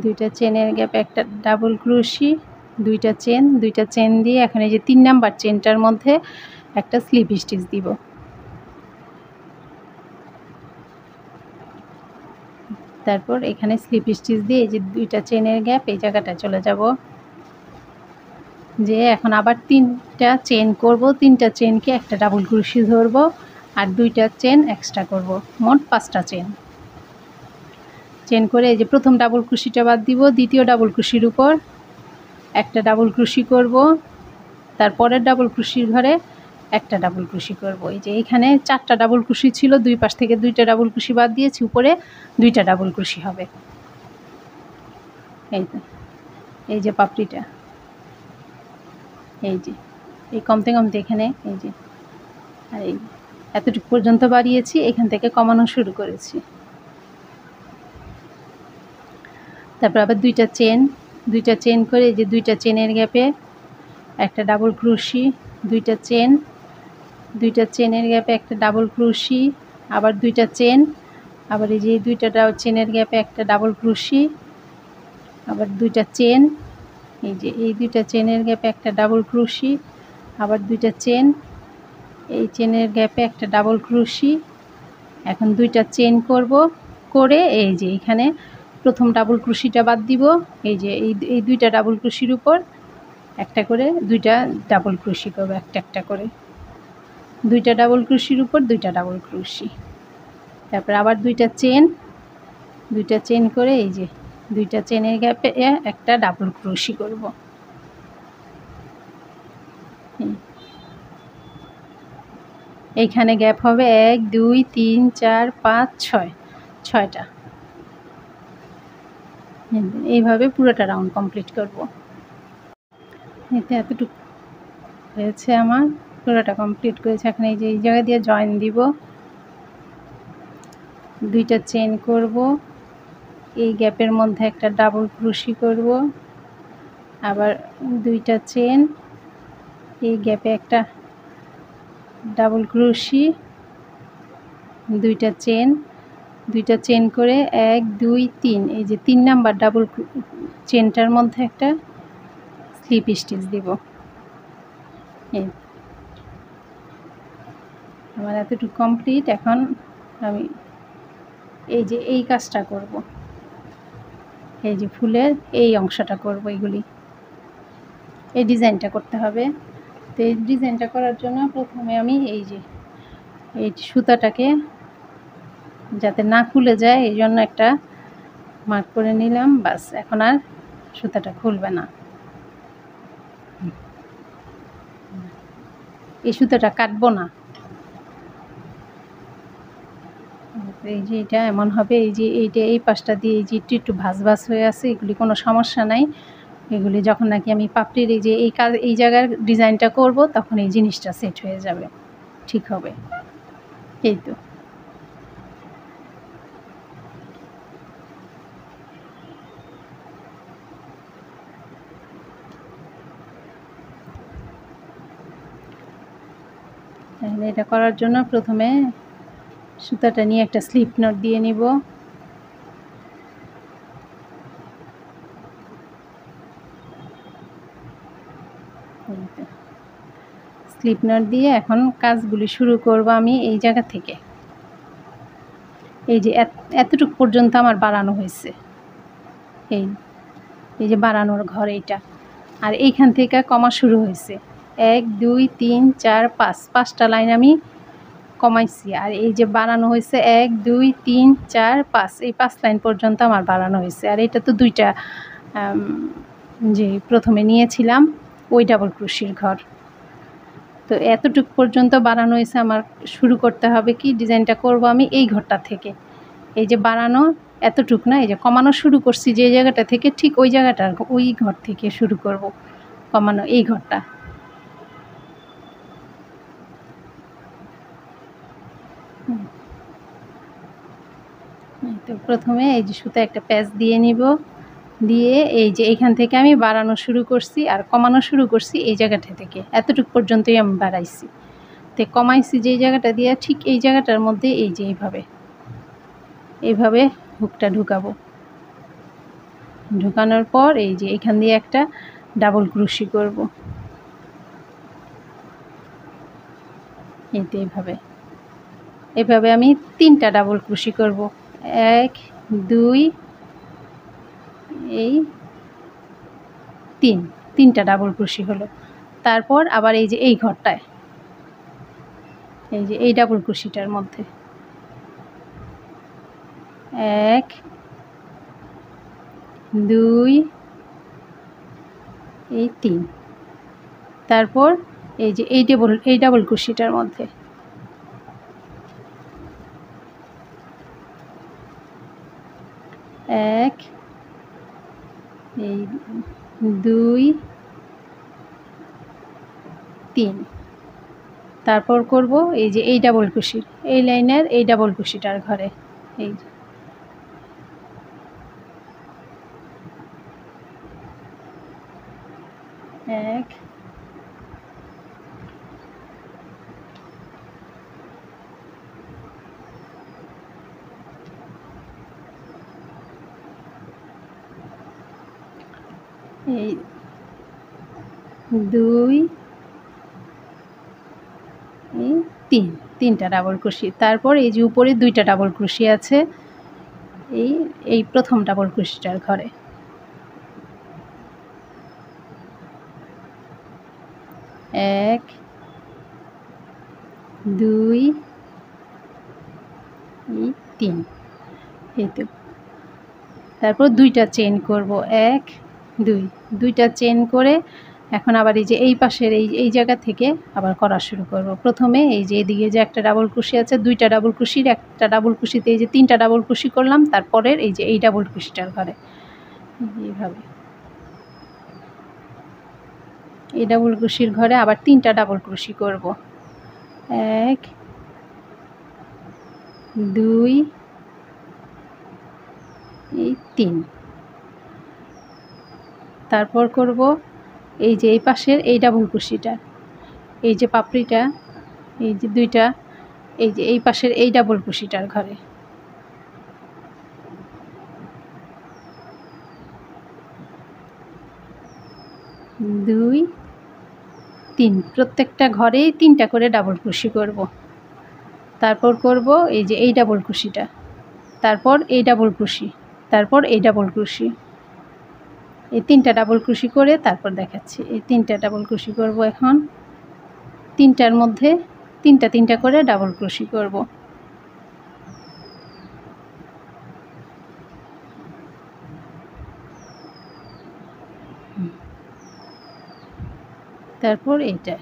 2টা চেনের গ্যাপে একটা ডাবল ক্রোশি, 2টা চেন দিয়ে এখন এই যে 3 নাম্বার চেনটার মধ্যে একটা স্লিপ স্টিচ দিব। তারপর এখানে স্লিপ স্টিচ দিয়ে এই যে 2টা চেনের গ্যাপ এই জায়গাটা চলে যাব, যে এখন আবার 3টা চেন করব, 3টা চেনকে একটা ডাবল ক্রোশি ধরব আর 2টা চেন এক্সট্রা করব, মোট 5টা চেন করে এই যে প্রথম ডাবল ক্রোশিটা বাদ দিব, দ্বিতীয় ডাবল ক্রোশির উপর একটা ডাবল ক্রোশি করব, তারপরের ডাবল ক্রোশির ঘরে একটা ডাবল ক্রোশি করব। এই যে এখানে 4টা ডাবল ক্রোশি ছিল, দুই পাশ থেকে 2টা ডাবল ক্রোশি বাদ দিয়েছি, উপরে 2টা ডাবল ক্রোশি হবে। এই যে পাপড়িটা, এই যে এই কমতে এখানে এই যে আর এই এতটুকু পর্যন্ত বাড়িয়েছি, এখান থেকে কমানো শুরু করেছি। তারপর আবার 2টা চেন করে এই যে 2টা চেনের গ্যাপে একটা ডাবল ক্রোশি, 2টা চেনের গ্যাপে একটা ডাবল ক্রোশি, আবার 2টা চেন, আবার এই যে 2টা চেনের গ্যাপে একটা ডাবল ক্রোশি, আবার 2টা চেন, এই যে এই 2টা চেনের গ্যাপে একটা ডাবল ক্রোশি, আবার 2টা চেন, এই চেনের গ্যাপে একটা ডাবল ক্রোশি। এখন 2টা চেন করব, করে এই যে এখানে প্রথম ডাবল ক্রোশিটা বাদ দিব, এই যে এই 2টা ডাবল ক্রোশির উপর একটা করে 2টা ডাবল ক্রোশি করব, একটা করে 2টা ডাবল ক্রোশির উপর 2টা ডাবল ক্রোশি, তারপর আবার 2টা চেন করে এই যে 2টা চেনের গ্যাপে একটা ডাবল ক্রোশি করব। এইখানে গ্যাপ হবে 1 2 3 4 5 6, 6টা। এইভাবে পুরোটা রাউন্ড কমপ্লিট করব। এতে এতটুকু হয়েছে আমার, পুরোটা কমপ্লিট করেছে। এখন এই যে এই জায়গা দিয়ে জয়েন দিব, দুইটা চেন করব, এই গ্যাপের মধ্যে একটা ডাবল ক্রোশি করব, আবার দুইটা চেন, এই গ্যাপে একটা ডাবল ক্রোশি, দুইটা চেন করে 1 2 3, এই যে 3 নাম্বার ডাবল চেনটার মধ্যে একটা স্লিপ স্টিচ দিব। এই আমার এতটুকু কমপ্লিট। এখন আমি এই যে এই কাজটা করব, এই যে ফুলের এই অংশটা করব, এইগুলি এই ডিজাইনটা করতে হবে। তো এই ডিজাইনটা করার জন্য প্রথমে আমি এই যে এই সুতাটাকে যাতে না খুলে যায় এই জন্য একটা মার্ক করে নিলাম, বাস। এখন আর সুতাটা খুলবে না। এই সুতাটা কাটবো না, এই যে এটা এমন হবে, এই যে এইটা এই পাশটা দিয়ে এই যে একটু ভাঁজ হয়ে আছে, এগুলি কোনো সমস্যা নাই। এগুলি যখন নাকি আমি পাপড়ির এই যে এই কাজ এই জায়গার ডিজাইনটা করব তখন এই জিনিসটা সেট হয়ে যাবে, ঠিক হবে। এই তো তাহলে এটা করার জন্য প্রথমে সুতাটা নিয়ে একটা স্লিপ নট দিয়ে নিব, স্লিপ নট দিয়ে এখন কাজগুলি শুরু করব আমি এই জায়গা থেকে। এই যে এতটুকু পর্যন্ত আমার বাড়ানো হয়েছে, এই যে বাড়ানোর ঘর এইটা, আর এইখান থেকে কমা শুরু হয়েছে 1 2 3 4 5, 5টা লাইন আমি কমাইছি। আর এই যে বাড়ানো হয়েছে 1 2 3 4 5, এই 5 লাইন পর্যন্ত আমার বাড়ানো হয়েছে। আর এটা তো দুইটা যে প্রথমে নিয়েছিলাম ওই ডাবল ক্রোশির ঘর। তো এতটুকু পর্যন্ত বাড়ানো হয়েছে। আমার শুরু করতে হবে কি, ডিজাইনটা করব আমি এই ঘরটা থেকে। এই যে বাড়ানো এতটুক না, এই যে কমানো শুরু করছি যে জায়গাটা থেকে, ঠিক ওই জায়গাটা ওই ঘর থেকে শুরু করব কমানো, এই ঘরটা। তো প্রথমে এই যে সুতা একটা প্যাচ দিয়ে নিব, দিয়ে এই যে এইখান থেকে আমি বাড়ানো শুরু করছি আর কমানো শুরু করছি এই জায়গাটা থেকে, এতটুকু পর্যন্তই আমি বাড়াইছি। তো কমাইছি যে জায়গাটা দিয়ে, ঠিক এই জায়গাটার মধ্যে এই যে এইভাবে হুকটা ঢুকাবো। ঢুকানোর পর এই যে এখান দিয়ে একটা ডাবল ক্রোশি করব, এই তো এইভাবে আমি 3টা ডাবল ক্রোশি করব, 1 2 এই 3টা ডাবল ক্রোশি হলো। তারপর আবার এই যে এই ঘরটায় এই যে এই ডাবল ক্রোশিটার মধ্যে 1 2 এই 3, তারপর এই যে এই ডাবল ক্রোশিটার মধ্যে 1 এই 2 3, তারপর করব এই যে এই ডাবল ক্রোশির এই লাইনের এই ডাবল ক্রোশিটার ঘরে এই যে এক, এই 2 এই 3টা ডাবল ক্রোশি। তারপর এই যে উপরে 2টা ডাবল ক্রোশি আছে এই প্রথম ডাবল ক্রোশিটার ঘরে 1 2 এই 3, এই তো। তারপর 2টা চেন করব, 1 2, 2টা চেন করে এখন আবার এই যে এই পাশের এই জায়গা থেকে আবার করা শুরু করব। প্রথমে এই যে এদিকে যে একটা ডাবল ক্রোশি আছে, 2টা ডাবল ক্রোশির একটা ডাবল ক্রোশিতে এই যে 3টা ডাবল ক্রোশি করলাম, তারপরের এই যে এই ডাবল ক্রোশিটার ঘরে এইভাবে এই ডাবল ক্রোশের ঘরে আবার 3টা ডাবল ক্রোশি করব। 1 2 এই 3। তারপর করব এই যে এই পাশের এই ডাবল ক্রোশিটা, এই যে পাপড়িটা, এই যে 2টা, এই যে এই পাশের এই ডাবল ক্রোশিটার ঘরে দুই 3, প্রত্যেকটা ঘরেই 3টা করে ডাবল ক্রোশি করব। তারপর করব এই যে এই ডাবল ক্রোশিটা, তারপর এই ডাবল ক্রোশি, তারপর এই ডাবল ক্রোশি, এই 3টা ডাবল ক্রোশি করে তারপর দেখাচ্ছি। এই 3টা ডাবল ক্রোশি করব। এখন 3টার মধ্যে 3টা করে ডাবল ক্রোশি করব। তারপর এইটা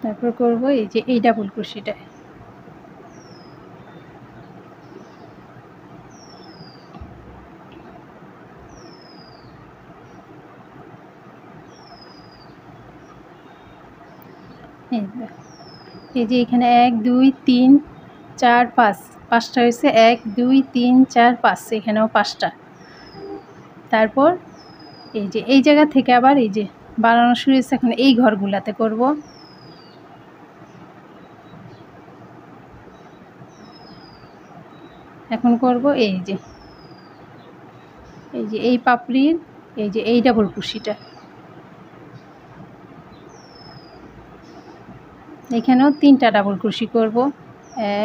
তারপর করব এই যে এই ডাবল ক্রোশিটা, এই যে এখানে 1 2 3 4 5, 5টা হয়েছে। 1 2 3 4 5, এখানেও 5টা। তারপর এই যে এই জায়গা থেকে আবার এই যে বাড়ানো শুরু হয়েছে, এখন এই ঘরগুলাতে করব। এখন করব এই যে এই পাপড়ির এই যে এই ডাবল ক্রোশিটা, এখানেও 3টা ডাবল ক্রোশি করব।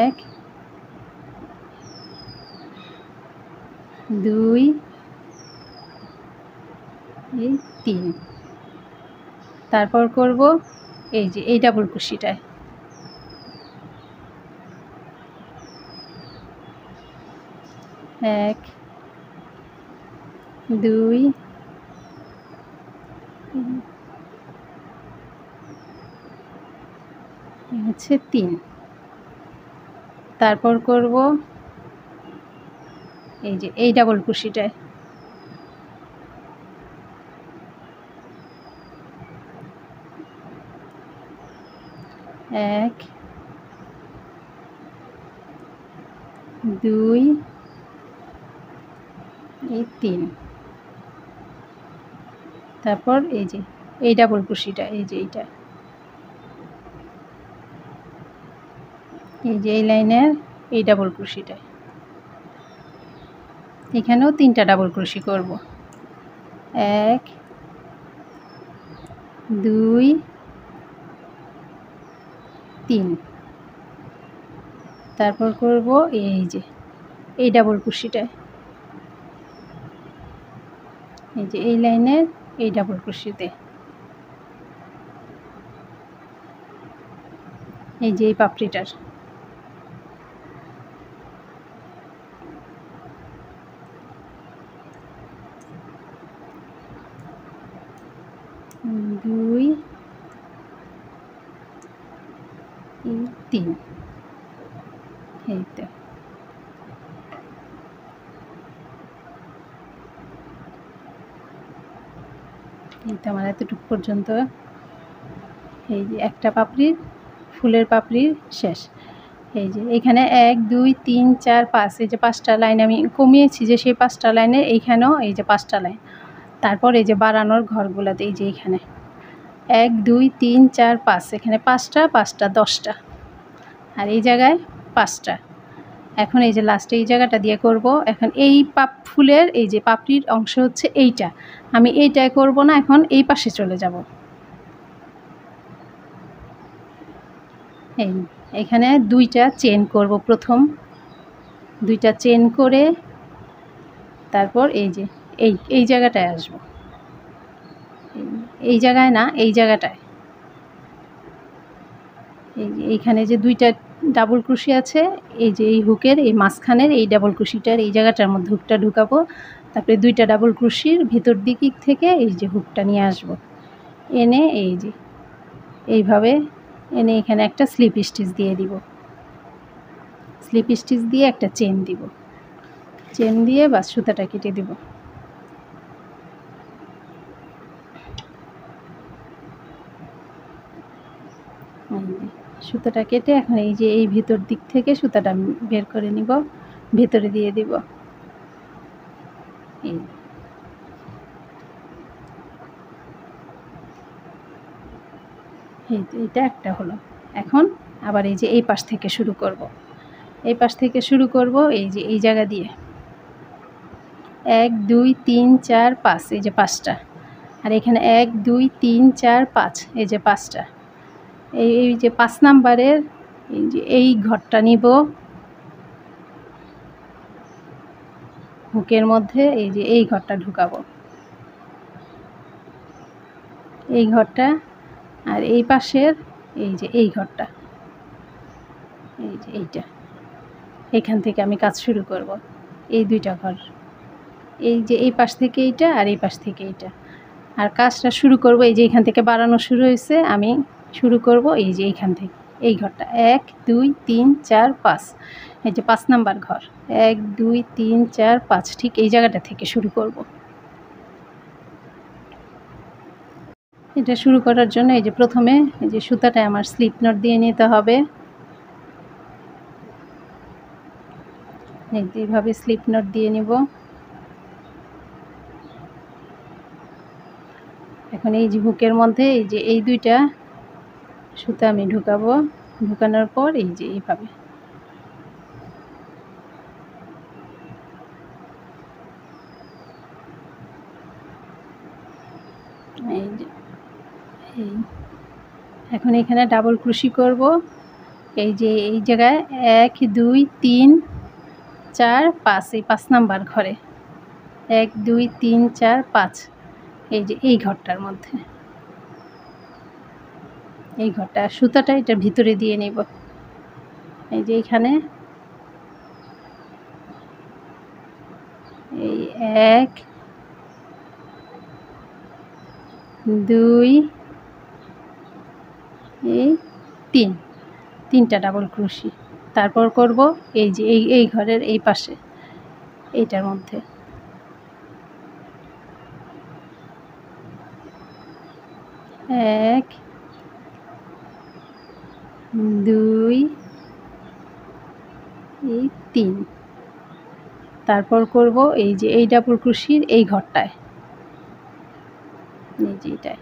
1 2 এই 3। তারপর করব এই যে এই ডাবল ক্রোশিটায়, 1 2 হচ্ছে 3। তারপর করব এই যে এই ডাবল ক্রোশিটায়, 1 2 এই 3। তারপর এই যে এই ডাবল ক্রোশিটা, এই যে এইটা, এই যে এই লাইনের এই ডাবল ক্রোশিটা, এখানেও 3টা ডাবল ক্রোশি করব। 1 2 3। তারপর করব এই যে এই ডাবল ক্রোশিটায়, এই যে এই লাইনের এই ডাবল ক্রোশিতে, এই যে এই পাপড়িটার, দুই 3। এই তো আমার এতটুকু পর্যন্ত। এই যে একটা পাপড়ির ফুলের পাপড়ির শেষ। এই যে এখানে 1 2 3 4 5, এই যে 5টা লাইন আমি কমিয়েছি, যে সেই 5টা লাইনের এইখানেও এই যে 5টা লাইন। তারপর এই যে বাড়ানোর ঘরগুলোতে এই যে এখানে 1 2 3 4 5, এখানে 5টা 5টা 10টা, আর এই জায়গায় 5টা। এখন এই যে লাস্টে এই জায়গাটা দিয়ে করব। এখন এই ফুলের এই যে পাপড়ির অংশ হচ্ছে এইটা, আমি এইটায় করব না, এখন এই পাশে চলে যাব। এখানে 2টা চেন করব। প্রথম 2টা চেন করে তারপর এই যে এই জায়গাটায় আসব, এই জায়গায় না, এই জায়গাটায়, এই যে এইখানে যে 2টা ডাবল ক্রোশি আছে, এই যে এই হুকের এই মাঝখানের এই ডাবল ক্রোশিটার এই জায়গাটার মধ্যে হুকটা ঢুকাবো। তারপরে দুইটা ডাবল ক্রোশের ভিতর দিক থেকে এই যে হুকটা নিয়ে আসব, এনে এই যে এইভাবে এনে এখানে একটা স্লিপ স্টিচ দিয়ে দিব, স্লিপ স্টিচ দিয়ে একটা চেন দিব, চেন দিয়ে বাস সুতাটা কেটে দিব। সুতাটা কেটে এখন এই যে এই ভিতর দিক থেকে সুতাটা বের করে নিব, ভেতরে দিয়ে দিব। এই তো এটা একটা হলো। এখন আবার এই যে এই পাশ থেকে শুরু করব, এই পাশ থেকে শুরু করব এই যে এই জায়গা দিয়ে 1 2 3 4 5, এই যে 5টা, আর এখানে 1 2 3 4 5, এই যে 5টা। এই যে 5 নাম্বারের এই যে এই ঘরটা নিব, হুকের মধ্যে এই যে এই ঘরটা ঢুকাবো, এই ঘরটা, আর এই পাশের এই যে এই ঘরটা, এই যে এইটা, এখান থেকে আমি কাজ শুরু করব। এই দুইটা ঘর, এই যে এই পাশ থেকে এইটা আর এই পাশ থেকে এইটা, আর কাজটা শুরু করব এই যে এখান থেকে বাড়ানো শুরু হয়েছে, আমি শুরু করব এই যে এইখান থেকে এই ঘরটা 1 2 3 4 5, এই যে 5 নাম্বার ঘর 1 2 3 4 5, ঠিক এই জায়গাটা থেকে শুরু করব। এটা শুরু করার জন্য এই যে প্রথমে এই যে সুতাটা আমার স্লিপ নট দিয়ে নিতে হবে, এইভাবে স্লিপ নট দিয়ে নিব। এখন এই যে হুকের মধ্যে এই যে এই দুইটা সুতা আমি ঢুকাবো, ঢুকানোর পর এই যে এইভাবে এই যে এই এখন এখানে ডাবল ক্রোশি করব, এই যে এই জায়গায় 1 2 3 4 5, এই 5 নাম্বার ঘরে 1 2 3 4 5, এই যে এই ঘরটার মধ্যে এই ঘরটা, সুতাটা এটার ভিতরে দিয়ে নেব, এই যে এইখানে এই 1 2 এই 3, 3টা ডাবল ক্রোশি। তারপর করব এই যে এই ঘরের এই পাশে এইটার মধ্যে 1 2 এই 3, তারপর করব এই যে এই ডাবল ক্রোশির এই ঘরটায়, এই যে এটায়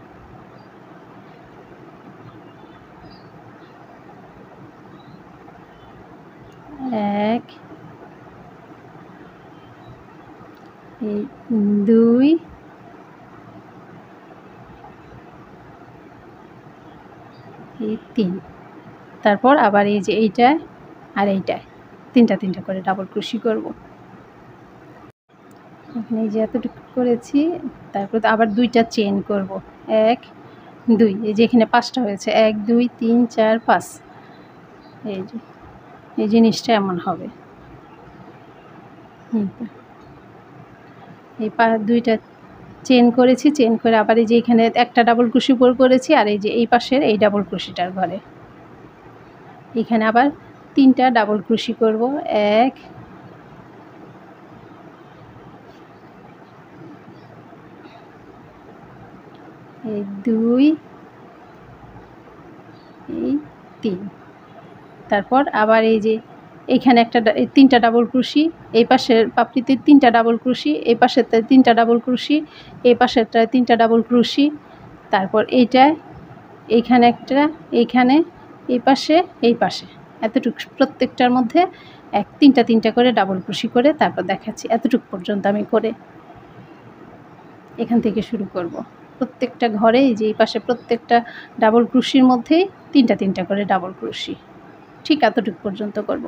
1 এই 2 এই 3, তারপর আবার এই যে এইটায় আর এইটায় 3টা 3টা করে ডাবল ক্রোশি করব। এখানে এই যে এতটুকু করেছি, তারপর আবার 2টা চেন করব, 1 2, এই যে এখানে 5টা হয়েছে 1 2 3 4 5, এই যে এই জিনিসটা এমন হবে। এই 2টা চেন করেছি, চেন করে আবার এই যে এখানে একটা ডাবল ক্রোশি উপর করেছি, আর এই যে এই পাশের এই ডাবল ক্রোশিটার ঘরে এখানে আবার 3টা ডাবল ক্রোশি করব, 1 এই 2 এই 3, তারপর আবার এই যে এইখানে একটা 3টা ডাবল ক্রোশি, এই পাশের পাপড়িতে 3টা ডাবল ক্রোশি, এই পাশেরটায় 3টা ডাবল ক্রোশি, এই পাশেরটায় 3টা ডাবল ক্রোশি, তারপর এইটায় এইখানে একটা, এইখানে এই পাশে এই পাশে এতটুকু প্রত্যেকটার মধ্যে 3টা 3টা করে ডাবল ক্রোশি করে তারপর দেখাচ্ছি। এতটুকু পর্যন্ত আমি করে এখান থেকে শুরু করব। প্রত্যেকটা ঘরে এই যে এই পাশে প্রত্যেকটা ডাবল ক্রোশির মধ্যেই 3টা 3টা করে ডাবল ক্রোশি, ঠিক এতটুকু পর্যন্ত করব।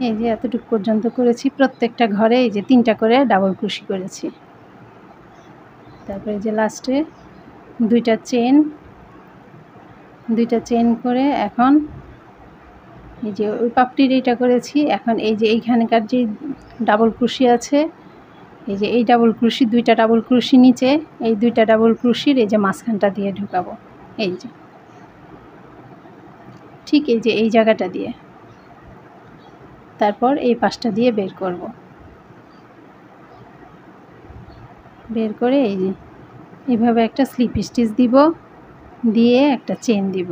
এই যে এতটুকু পর্যন্ত করেছি, প্রত্যেকটা ঘরে এই যে 3টা করে ডাবল ক্রোশি করেছি। তারপরে যে লাস্টে 2টা চেন করে এখন এই যে ওই পাপড়ির এইটা করেছি। এখন এই যে এইখানকার যে ডাবল ক্রোশি আছে, এই যে এই ডাবল ক্রোশি, দুইটা ডাবল ক্রোশি নিচে, এই দুইটা ডাবল ক্রোশির এই যে মাঝখানটা দিয়ে ঢুকাবো। এই যে ঠিক এই যে এই জায়গাটা দিয়ে, তারপর এই পাশটা দিয়ে বের করব। বের করে এই যে এইভাবে একটা স্লিপ স্টিচ দিব, দিয়ে একটা চেন দিব।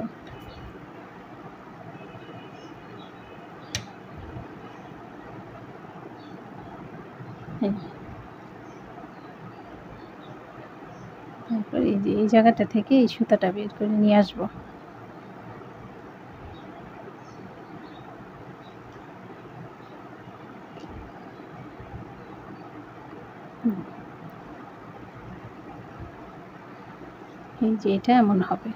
তারপর এই যে এই জায়গাটা থেকে এই সুতাটা বের করে নিয়ে আসবো। এই যে এটা এমন হবে।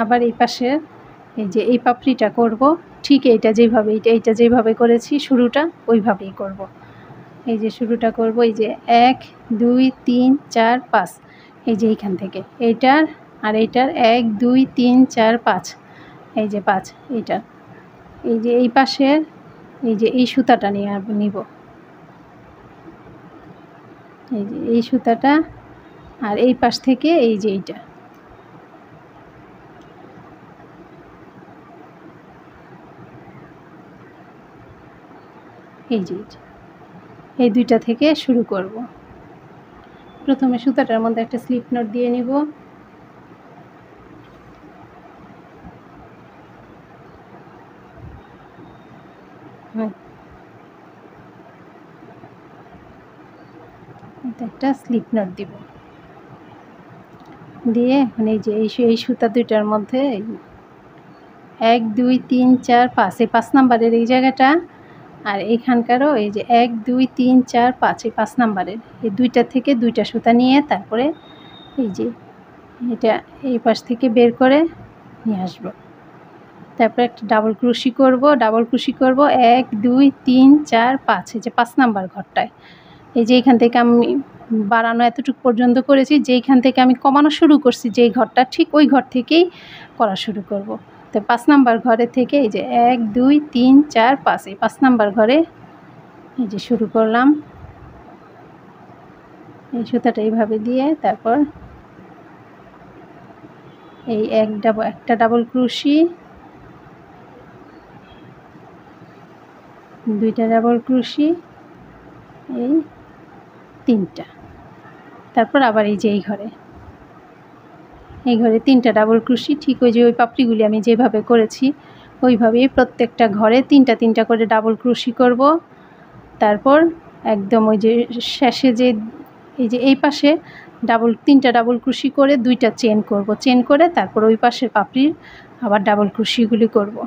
আবার এই পাশে এই যে এই পাপড়িটা করব, ঠিক এইটা যেভাবে এইটা যেভাবে করেছি শুরুটা ওইভাবেই করব। এই যে শুরুটা করব, এই যে 1 2 3 4 5, এই যে এইখান থেকে এইটার আর এইটার 1 2 3 4 5, এই যে 5, এইটার এই যে এই পাশের এই যে এই সুতাটা নিব, এই যে এই সুতাটা, আর এই পাশ থেকে এই যে এইটা, এই যে এই দুইটা থেকে শুরু করব। প্রথমে সুতাটার মধ্যে একটা স্লিপ নট দিয়ে নিব। একটা স্লিপ নট দিব, দিয়ে এখন এই যে এই সুতা দুইটার মধ্যে 1 2 3 4 5, এই 5 নাম্বারের এই জায়গাটা, আর এইখানকারও এই যে 1 2 3 4 5, এই 5 নাম্বারের এই দুইটা থেকে দুইটা সুতা নিয়ে তারপরে এই যে এটা এই পাশ থেকে বের করে নিয়ে আসবো। তারপরে একটা ডাবল ক্রোশি করব, ডাবল ক্রোশি করব 1 2 3 4 5, এই যে 5 নাম্বার ঘরটায়, এই যে এইখান থেকে আমি বাড়ানো এতটুকু পর্যন্ত করেছি, যেইখান থেকে আমি কমানো শুরু করছি যেই ঘরটা, ঠিক ওই ঘর থেকেই করা শুরু করব। তো 5 নাম্বার ঘরে থেকে এই যে 1 2 3 4 5, এই 5 নাম্বার ঘরে এই যে শুরু করলাম। এই সুতাটা এইভাবে দিয়ে তারপর এই একটা ডাবল ক্রোশি, দুইটা ডাবল ক্রোশি, এই 3টা, তারপর আবার এই যে এই ঘরে 3টা ডাবল ক্রোশি, ঠিক ওই যে ওই পাপড়িগুলি আমি যেভাবে করেছি ওইভাবেই প্রত্যেকটা ঘরে 3টা 3টা করে ডাবল ক্রোশি করব। তারপর একদম ওই যে শেষে যে এই যে এই পাশে 3টা ডাবল ক্রোশি করে 2টা চেন করব, চেন করে তারপর ওই পাশের পাপড়ির আবার ডাবল ক্রোশিগুলি করব।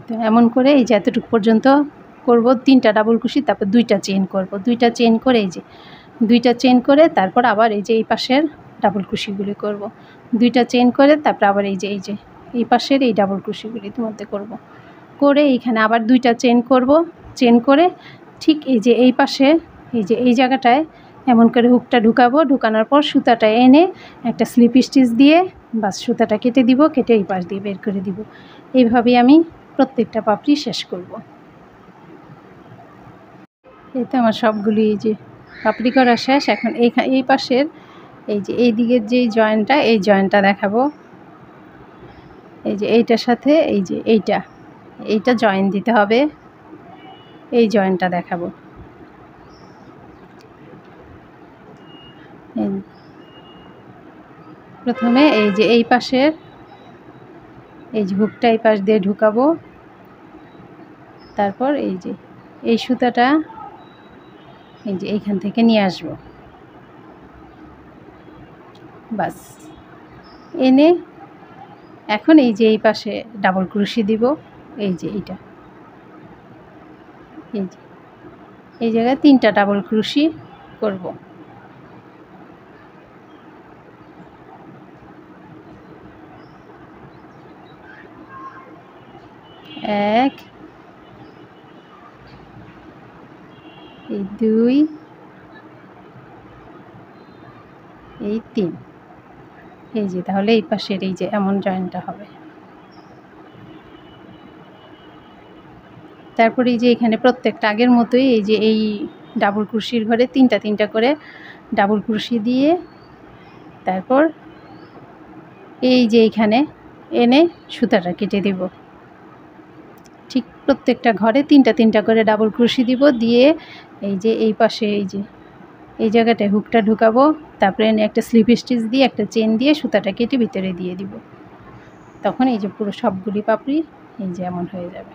তো এমন করে এই যে এতটুকু পর্যন্ত করব, 3টা ডাবল ক্রোশি, তারপর 2টা চেন করব, 2টা চেন করে এই যে 2টা চেন করে তারপর আবার এই যে এই পাশের ডাবল ক্রোশিগুলি করব, 2টা চেন করে তারপর আবার এই যে এই পাশের এই ডাবল ক্রোশিগুলির মধ্যে করব, করে এইখানে আবার 2টা চেন করব, চেন করে ঠিক এই যে এই পাশে এই যে এই জায়গাটায় এমন করে হুকটা ঢুকাবো, ঢুকানোর পর সুতাটা এনে একটা স্লিপ স্টিচ দিয়ে বাস সুতাটা কেটে দিব, কেটে এই পাশ দিয়ে বের করে দিব। এইভাবেই আমি প্রত্যেকটা পাপড়ি শেষ করব। এই তো আমার সবগুলি এই যে পাপড়ি করা শেষ। এখন এই পাশের এই যে এই দিকের যে জয়েন্টটা, এই জয়েন্টটা দেখাবো। এই যে এইটার সাথে এই যে এইটা জয়েন দিতে হবে, এই জয়েন্টটা দেখাবো। প্রথমে এই যে এই পাশের এই যে হুকটা এই পাশ দিয়ে ঢুকাবো, তারপর এই যে এই সুতাটা এই যে এইখান থেকে নিয়ে আসবো, বাস এনে এখন এই যে এই পাশে ডাবল ক্রোশি দিব, এই যে এইটা এই যে এই জায়গায় 3টা ডাবল ক্রোশি করব। এক, এই দুই, এই তিন। এই যে তাহলে এই পাশের এই যে এমন জয়েনটা হবে। তারপরে এই যে এখানে প্রত্যেকটা আগের মতোই এই যে এই ডাবল ক্রোশের ঘরে তিনটা তিনটা করে ডাবল ক্রোশি দিয়ে তারপর এই যে এইখানে এনে সুতাটা কেটে দেব। ঠিক প্রত্যেকটা ঘরে তিনটা তিনটা করে ডাবল ক্রোশি দিব, দিয়ে এই যে এই পাশে এই যে এই জায়গাটায় হুকটা ঢুকাবো, তারপরে এনে একটা স্লিপ স্টিচ দিয়ে একটা চেন দিয়ে সুতাটা কেটে ভিতরে দিয়ে দিব। তখন এই যে পুরো সবগুলি পাপড়ি এই যে এমন হয়ে যাবে।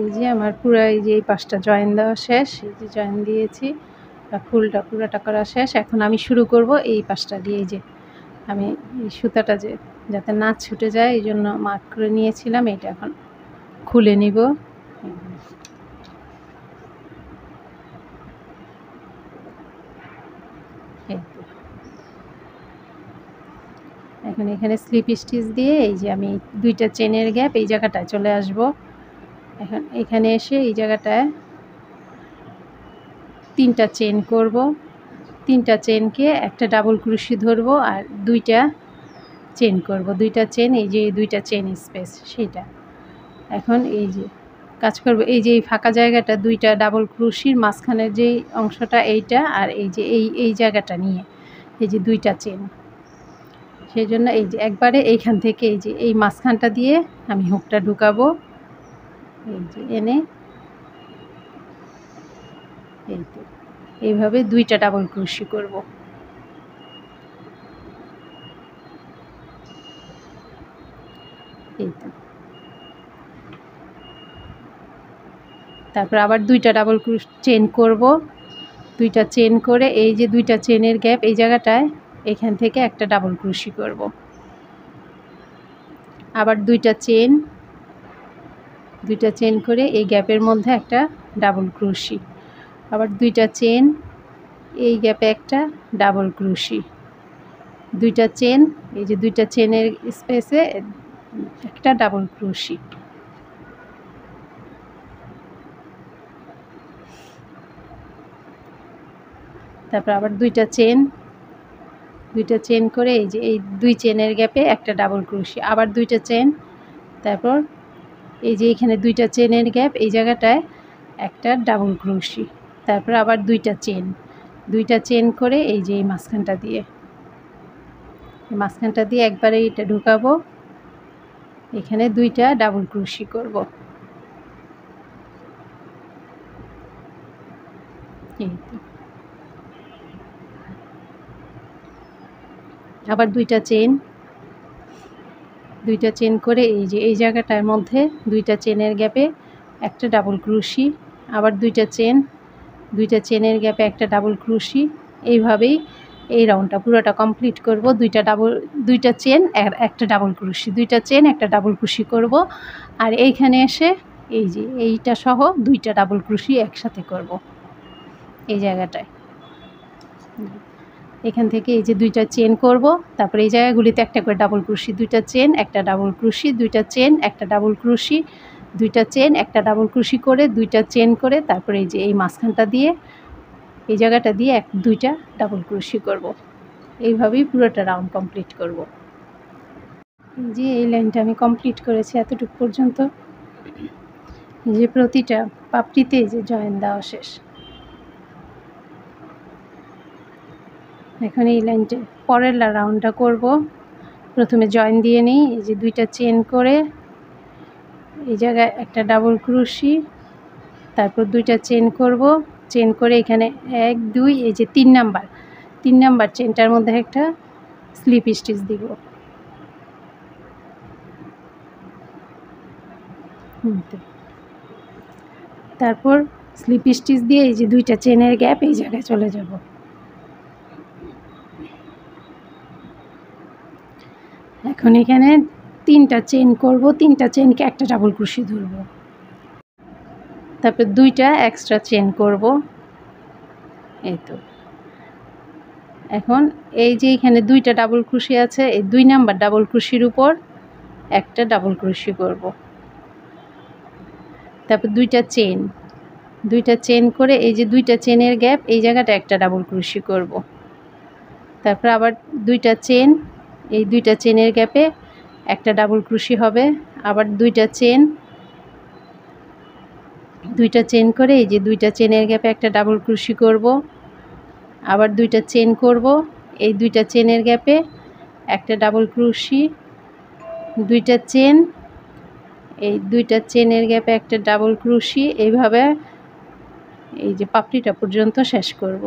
এই যে আমার পুরো এই যে এই পাশটা জয়েন দেওয়া শেষ, এই যে জয়েন দিয়েছি, ফুলটা পুরোটা করা শেষ। এখন আমি শুরু করব এই পাশটা দিয়ে। এই যে আমি এই সুতাটা যে যাতে না ছুটে যায় এই জন্য মার্ক করে নিয়েছিলাম, এটা এখন খুলে নিব। এখন এখানে স্লিপ স্টিচ দিয়ে এই যে আমি দুইটা চেনের গ্যাপ এই জায়গাটায় চলে আসব। এখন এখানে এসে এই জায়গাটায় তিনটা চেন করব, তিনটা চেনকে একটা ডাবল ক্রোশি ধরব আর দুইটা চেন করব, দুইটা চেন এই যে দুইটা চেন স্পেস সেটা। এখন এই যে কাজ করব, এই যে এই ফাঁকা জায়গাটা দুইটা ডাবল ক্রোশির মাঝখানের যেই অংশটা এইটা, আর এই যে এই জায়গাটা নিয়ে এই যে দুইটা চেন, সেই জন্য এই যে একবারে এইখান থেকে এই যে এই মাঝখানটা দিয়ে আমি হুকটা ঢুকাবো, এই যে এনে এই তো এইভাবে দুইটা ডাবল ক্রোশি করব। এই তো তারপর আবার দুইটা ডাবল ক্রোশ চেন করব, দুইটা চেন করে এই যে দুইটা চেনের গ্যাপ এই জায়গাটায় এখান থেকে একটা ডাবল ক্রোশি করব, আবার দুইটা চেন করে এই গ্যাপের মধ্যে একটা ডাবল ক্রোশি, আবার দুইটা চেন এই গ্যাপে একটা ডাবল ক্রোশি, দুইটা চেন এই যে দুইটা চেনের স্পেসে একটা ডাবল ক্রোশি, তারপর আবার দুইটা চেন করে এই যে এই দুই চেনের গ্যাপে একটা ডাবল ক্রোশি, আবার দুইটা চেন, তারপর এই যে এখানে দুইটা চেনের গ্যাপ এই জায়গাটায় একটা ডাবল ক্রোশি, তারপর আবার দুইটা চেন করে এই যে এই মাঝখানটা দিয়ে একবারে এটা ঢুকাবো, এখানে দুইটা ডাবল ক্রোশি করব। এই তো আবার দুইটা চেন করে এই যে এই জায়গাটার মধ্যে দুইটা চেনের গ্যাপে একটা ডাবল ক্রোশি, আবার দুইটা চেনের গ্যাপে একটা ডাবল ক্রোশি, এইভাবেই এই রাউন্ডটা পুরোটা কমপ্লিট করব। দুইটা চেন একটা ডাবল ক্রোশি, দুইটা চেন একটা ডাবল ক্রোশি করব, আর এইখানে এসে এই যে এইটা সহ দুইটা ডাবল ক্রোশি একসাথে করব এই জায়গাটায়। এখান থেকে এই যে দুইটা চেন করব, তারপরে এই জায়গাগুলিতে একটা করে ডাবল ক্রোশি, দুইটা চেন একটা ডাবল ক্রোশি, দুইটা চেন একটা ডাবল ক্রোশি, দুইটা চেন একটা ডাবল ক্রোশি করে দুইটা চেন করে তারপরে এই যে এই মাঝখানটা দিয়ে এই জায়গাটা দিয়ে দুইটা ডাবল ক্রোশি করব। এইভাবেই পুরোটা রাউন্ড কমপ্লিট করব। যে এই লাইনটা আমি কমপ্লিট করেছি এতটুকু পর্যন্ত। এই যে প্রতিটা পাপড়িতে যে জয়েন দেওয়া শেষ। এখন এই লাইনটা পরের রাউন্ডটা করব। প্রথমে জয়েন দিয়ে নিই, এই যে দুইটা চেন করে এই জায়গায় একটা ডাবল ক্রোশি, তারপর দুইটা চেন করব, চেন করে এখানে 1 2 এই যে 3 নাম্বার চেনটার মধ্যে একটা স্লিপ স্টিচ দিব। তারপর স্লিপ স্টিচ দিয়ে এই যে দুইটা চেনের গ্যাপ এই জায়গায় চলে যাব। এখন এখানে 3টা চেন করব, 3টা চেনকে একটা ডাবল ক্রোশি ধরব, তারপর দুইটা এক্সট্রা চেন করব। এই তো এখন এই যে এখানে দুইটা ডাবল ক্রোশি আছে, এই 2 নাম্বার ডাবল ক্রোশির উপর একটা ডাবল ক্রোশি করব। তারপর দুইটা চেন করে এই যে দুইটা চেনের গ্যাপ এই জায়গাটা একটা ডাবল ক্রোশি করব। তারপর আবার দুইটা চেন, এই দুইটা চেনের গ্যাপে একটা ডাবল ক্রোশি হবে। আবার দুইটা চেন করে এই যে দুইটা চেনের গ্যাপে একটা ডাবল ক্রোশি করব। আবার দুইটা চেন করব, এই দুইটা চেনের গ্যাপে একটা ডাবল ক্রোশি, দুইটা চেন, এই দুইটা চেনের গ্যাপে একটা ডাবল ক্রোশি, এইভাবে এই যে পাপড়িটা পর্যন্ত শেষ করব।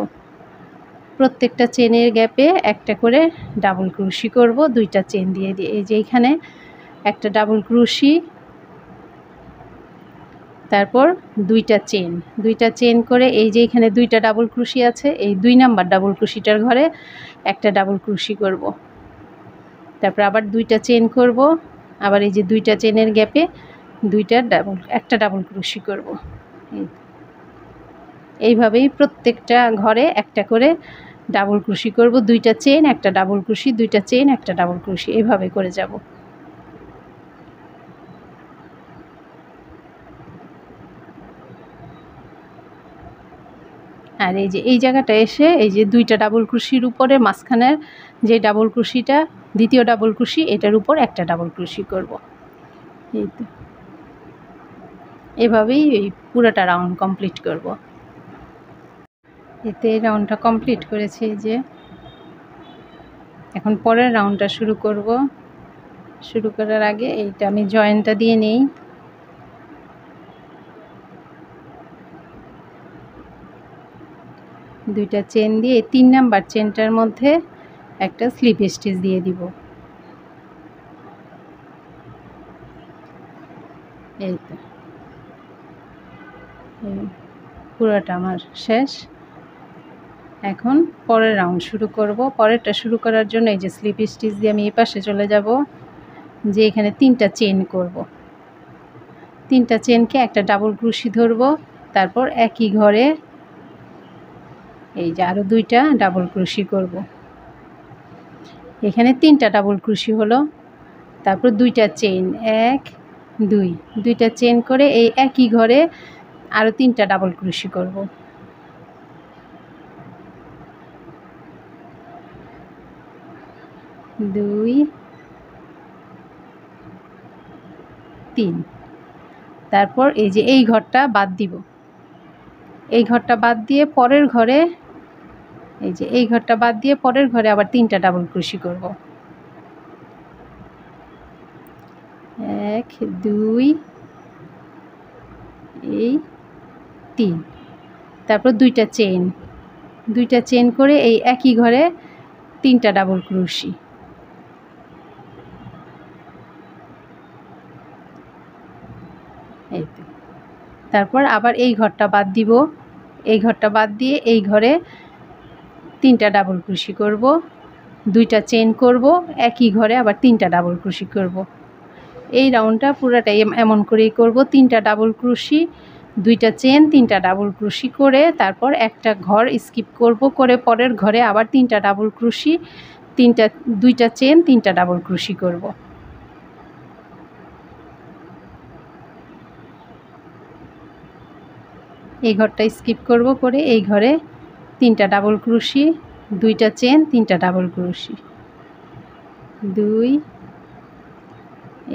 প্রত্যেকটা চেনের গ্যাপে একটা করে ডাবল ক্রোশি করব, দুইটা চেন দিয়ে এই যে এখানে একটা ডাবল ক্রোশি, তারপর দুইটা চেন করে এই যে এখানে দুইটা ডাবল ক্রোশি আছে, এই 2 নাম্বার ডাবল ক্রোশিটার ঘরে একটা ডাবল ক্রোশি করব। তারপর আবার দুইটা চেন করব, আবার এই যে দুইটা চেনের গ্যাপে একটা ডাবল ক্রোশি করব। এইভাবেই প্রত্যেকটা ঘরে একটা করে ডাবল ক্রোশি করব, দুইটা চেন একটা ডাবল ক্রোশি, দুইটা চেন একটা ডাবল ক্রোশি, এইভাবে করে যাব। আর এই যে এই জায়গাটা এসে এই যে দুইটা ডাবল ক্রোশির উপরে মাঝখানের যে ডাবল ক্রোশিটা, দ্বিতীয় ডাবল ক্রোশি, এটার উপর একটা ডাবল ক্রোশি করব। এই তো এভাবেই এই পুরোটা রাউন্ড কমপ্লিট করব। এতে রাউন্ডটা কমপ্লিট করেছি। যে এখন পরের রাউন্ডটা শুরু করব। শুরু করার আগে এইটা আমি জয়েন্টটা দিয়ে নেই। দুইটা চেন দিয়ে 3 নাম্বার চেনটার মধ্যে একটা স্লিপ স্টিচ দিয়ে দিব। এই তো পুরোটা আমার শেষ। এখন পরের রাউন্ড শুরু করব। পরেরটা শুরু করার জন্য এই যে স্লিপ স্টিচ দিয়ে আমি এই পাশে চলে যাব, যে এখানে 3টা চেন করব। 3টা চেনকে একটা ডাবল ক্রোশি ধরব, তারপর একই ঘরে এই যে আরও 2টা ডাবল ক্রোশি করব। এখানে 3টা ডাবল ক্রোশি হলো। তারপর 2টা চেন, 1 2, 2টা চেন করে এই একই ঘরে আরও 3টা ডাবল ক্রোশি করব। 2 3। তারপর এই যে এই ঘরটা বাদ দিব, এই ঘরটা বাদ দিয়ে পরের ঘরে এই যে এই ঘরটা বাদ দিয়ে পরের ঘরে আবার 3টা ডাবল ক্রোশি করব। 1 2 এই 3। তারপর 2টা চেন করে এই একই ঘরে 3টা ডাবল ক্রোশি। এই তো তারপর আবার এই ঘরটা বাদ দিব, এই ঘরটা বাদ দিয়ে এই ঘরে 3টা ডাবল ক্রোশি করব, 2টা চেন করব, একই ঘরে আবার 3টা ডাবল ক্রোশি করব। এই রাউন্ডটা পুরোটাই এমন করেই করব। 3টা ডাবল ক্রোশি, 2টা চেন, 3টা ডাবল ক্রোশি করে তারপর একটা ঘর স্কিপ করব, করে পরের ঘরে আবার 3টা ডাবল ক্রোশি, 2টা চেন, 3টা ডাবল ক্রোশি করব। এই ঘরটা স্কিপ করব, করে এই ঘরে 3টা ডাবল ক্রোশি, 2টা চেন, 3টা ডাবল ক্রোশি, 2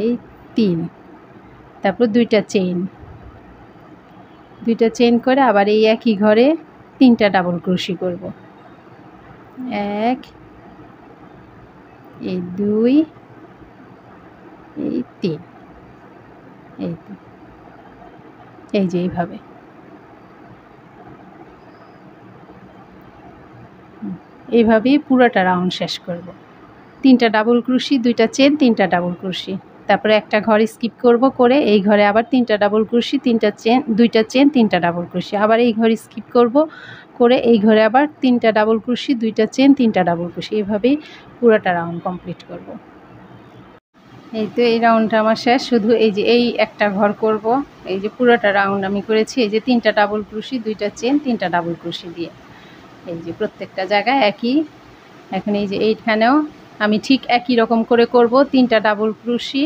এই 3। তারপর 2টা চেন করে আবার এই একই ঘরে 3টা ডাবল ক্রোশি করব। 1 এই 2 এই 3। এই তো এই যে এইভাবে এইভাবেই পুরোটা রাউন্ড শেষ করব। 3টা ডাবল ক্রোশি, 2টা চেন, 3টা ডাবল ক্রোশি, তারপরে একটা ঘর স্কিপ করব, করে এই ঘরে আবার 3টা ডাবল ক্রোশি, 2টা চেন, 3টা ডাবল ক্রোশি, আবার এই ঘর স্কিপ করব, করে এই ঘরে আবার 3টা ডাবল ক্রোশি, 2টা চেন, 3টা ডাবল ক্রোশি, এইভাবেই পুরোটা রাউন্ড কমপ্লিট করব। এই তো এই রাউন্ডটা আমার শেষ। শুধু এই যে এই একটা ঘর করব। এই যে পুরোটা রাউন্ড আমি করেছি এই যে 3টা ডাবল ক্রোশি, 2টা চেন, 3টা ডাবল ক্রোশি দিয়ে। এই যে প্রত্যেকটা জায়গায় একই এখন এই যে এইখানেও আমি ঠিক একই রকম করে করব, 3টা ডাবল ক্রোশি,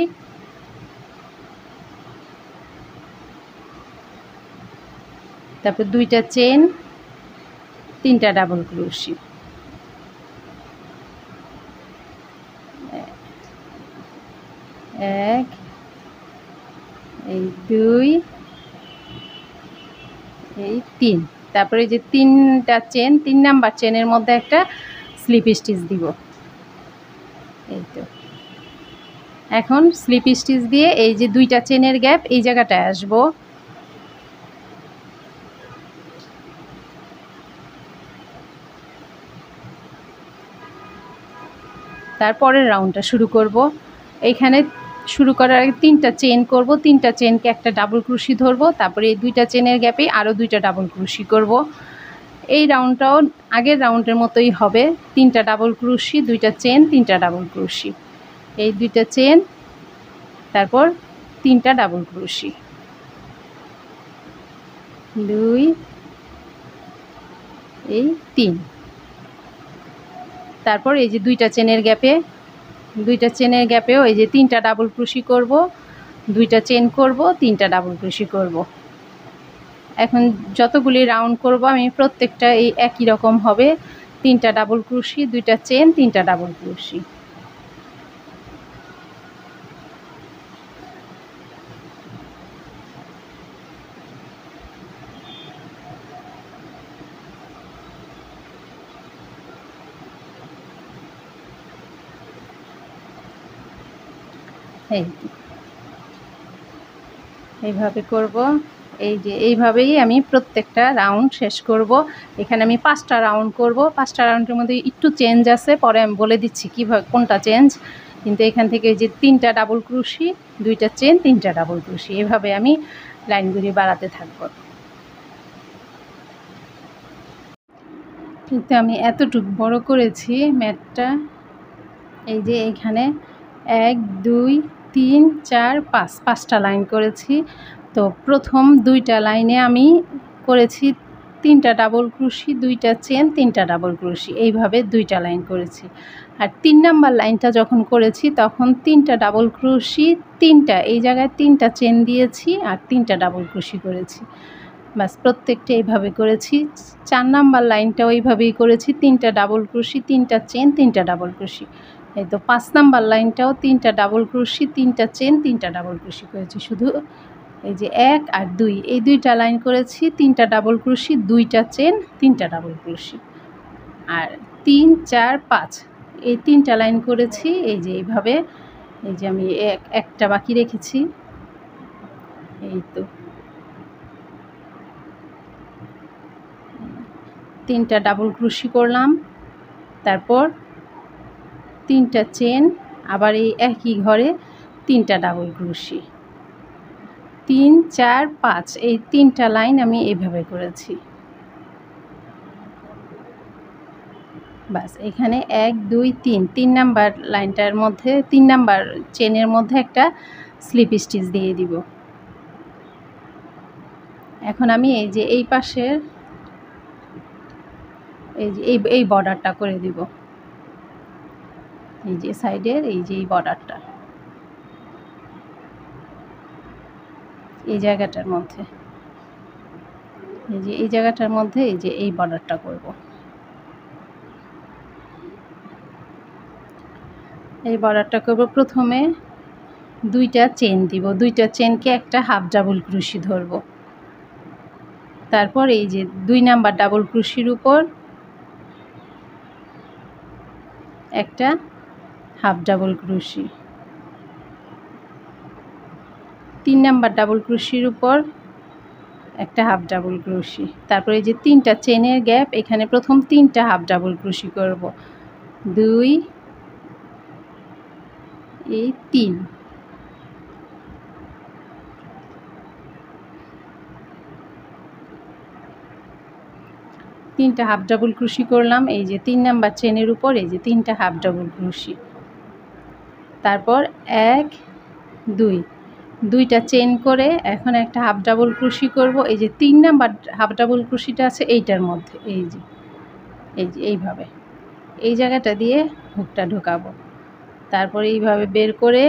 তারপর 2টা চেন, 3টা ডাবল ক্রোশি, 1 এই 2 এই 3, তারপরে এই যে 3টা চেন, 3 নাম্বার চেনের মধ্যে একটা স্লিপ স্টিচ দিব। এই তো এখন স্লিপ স্টিচ দিয়ে এই যে 2টা চেনের গ্যাপ এই জায়গাটায় আসব, তারপরের রাউন্ডটা শুরু করব। এইখানে শুরু করার আগে 3টা চেন করব, 3টা চেনকে একটা ডাবল ক্রোশি ধরব, তারপরে এই 2টা চেনের গ্যাপে আরও 2টা ডাবল ক্রোশি করব। এই রাউন্ডটাও আগের রাউন্ডের মতোই হবে, 3টা ডাবল ক্রোশি, 2টা চেন, 3টা ডাবল ক্রোশি, এই 2টা চেন, তারপর 3টা ডাবল ক্রোশি, 2 এই 3, তারপর এই যে 2টা চেনের গ্যাপেও এই যে 3টা ডাবল ক্রোশি করব, 2টা চেন করব, 3টা ডাবল ক্রোশি করব। এখন যতগুলি রাউন্ড করব আমি প্রত্যেকটা এই একই রকম হবে, 3টা ডাবল ক্রোশি, 2টা চেন, 3টা ডাবল ক্রোশি। এইভাবে করব। এই যে এইভাবেই আমি প্রত্যেকটা রাউন্ড শেষ করব। এখানে আমি 5টা রাউন্ড করব, 5টা রাউন্ডের মধ্যে একটু চেঞ্জ আছে, পরে আমি বলে দিচ্ছি কীভাবে কোনটা চেঞ্জ। কিন্তু এখান থেকে এই যে 3টা ডাবল ক্রোশি, 2টা চেন, 3টা ডাবল ক্রোশি, এভাবে আমি লাইনগুলি বাড়াতে থাকব। কিন্তু আমি এতটুকু বড় করেছি ম্যাটটা, এই যে এইখানে 1 2 3 4 5, 5টা লাইন করেছি। তো প্রথম 2টা লাইনে আমি করেছি 3টা ডাবল ক্রোশি, 2টা চেন, 3টা ডাবল ক্রোশি, এইভাবে 2টা লাইন করেছি। আর 3 নাম্বার লাইনটা যখন করেছি তখন 3টা ডাবল ক্রোশি, 3টা এই জায়গায় 3টা চেন দিয়েছি আর 3টা ডাবল ক্রোশি করেছি। বাস প্রত্যেকটা এইভাবে করেছি। 4 নাম্বার লাইনটাও এইভাবেই করেছি, 3টা ডাবল ক্রোশি, 3টা চেন, 3টা ডাবল ক্রোশি। এই তো 5 নাম্বার লাইনটাও 3টা ডাবল ক্রোশি, 3টা চেন, 3টা ডাবল ক্রোশি করেছি। শুধু এই যে 1 আর 2 এই 2টা লাইন করেছি, 3টা ডাবল ক্রোশি, 2টা চেন, 3টা ডাবল ক্রোশি। আর 3 4 5 এই 3টা লাইন করেছি। এই যে এইভাবে, এই যে আমি একটা বাকি রেখেছি। এই তো 3টা ডাবল ক্রোশি করলাম, তারপর 3টা চেন, আবার এই একই ঘরে 3টা ডাবল ক্রোশি, 3 4 5 এই 3টা লাইন আমি এইভাবে করেছি। বাস এখানে 1 2 3, 3 নাম্বার লাইনটার মধ্যে 3 নাম্বার চেনের মধ্যে একটা স্লিপ স্টিচ দিয়ে দিব। এখন আমি এই যে এই পাশের এই যে এই বর্ডারটা করে দিব, এই যে সাইডের এই যে এই বর্ডারটা, এই জায়গাটার মধ্যে, এই যে এই জায়গাটার মধ্যে এই যে এই বর্ডারটা করব। এই বর্ডারটা করব, প্রথমে 2টা চেন দিব, 2টা চেনকে একটা হাফ ডাবল ক্রোশি ধরব, তারপর এই যে 2 নাম্বার ডাবল ক্রোশির উপর একটা half double crochet, 3 number double ক্রোশির উপর একটা হাফ ডাবল ক্রোশি, তারপর এই যে 3টা চেনের গ্যাপ, এখানে প্রথম 3টা হাফ ডাবল ক্রোশি করব, 2 এই 3, তিনটা হাফ ডাবল ক্রোশি করলাম। এই যে 3 নাম্বার চেনের উপর এই যে 3টা হাফ ডাবল ক্রোশি, তারপর 1 2 2টা চেন করে এখন একটা হাফ ডাবল ক্রোশি করব। এই যে 3 নাম্বার হাফ ডাবল ক্রোশিটা আছে এইটার মধ্যে, এই যে এইভাবে এই জায়গাটা দিয়ে হুকটা ঢোকাবো। তারপর এইভাবে বের করে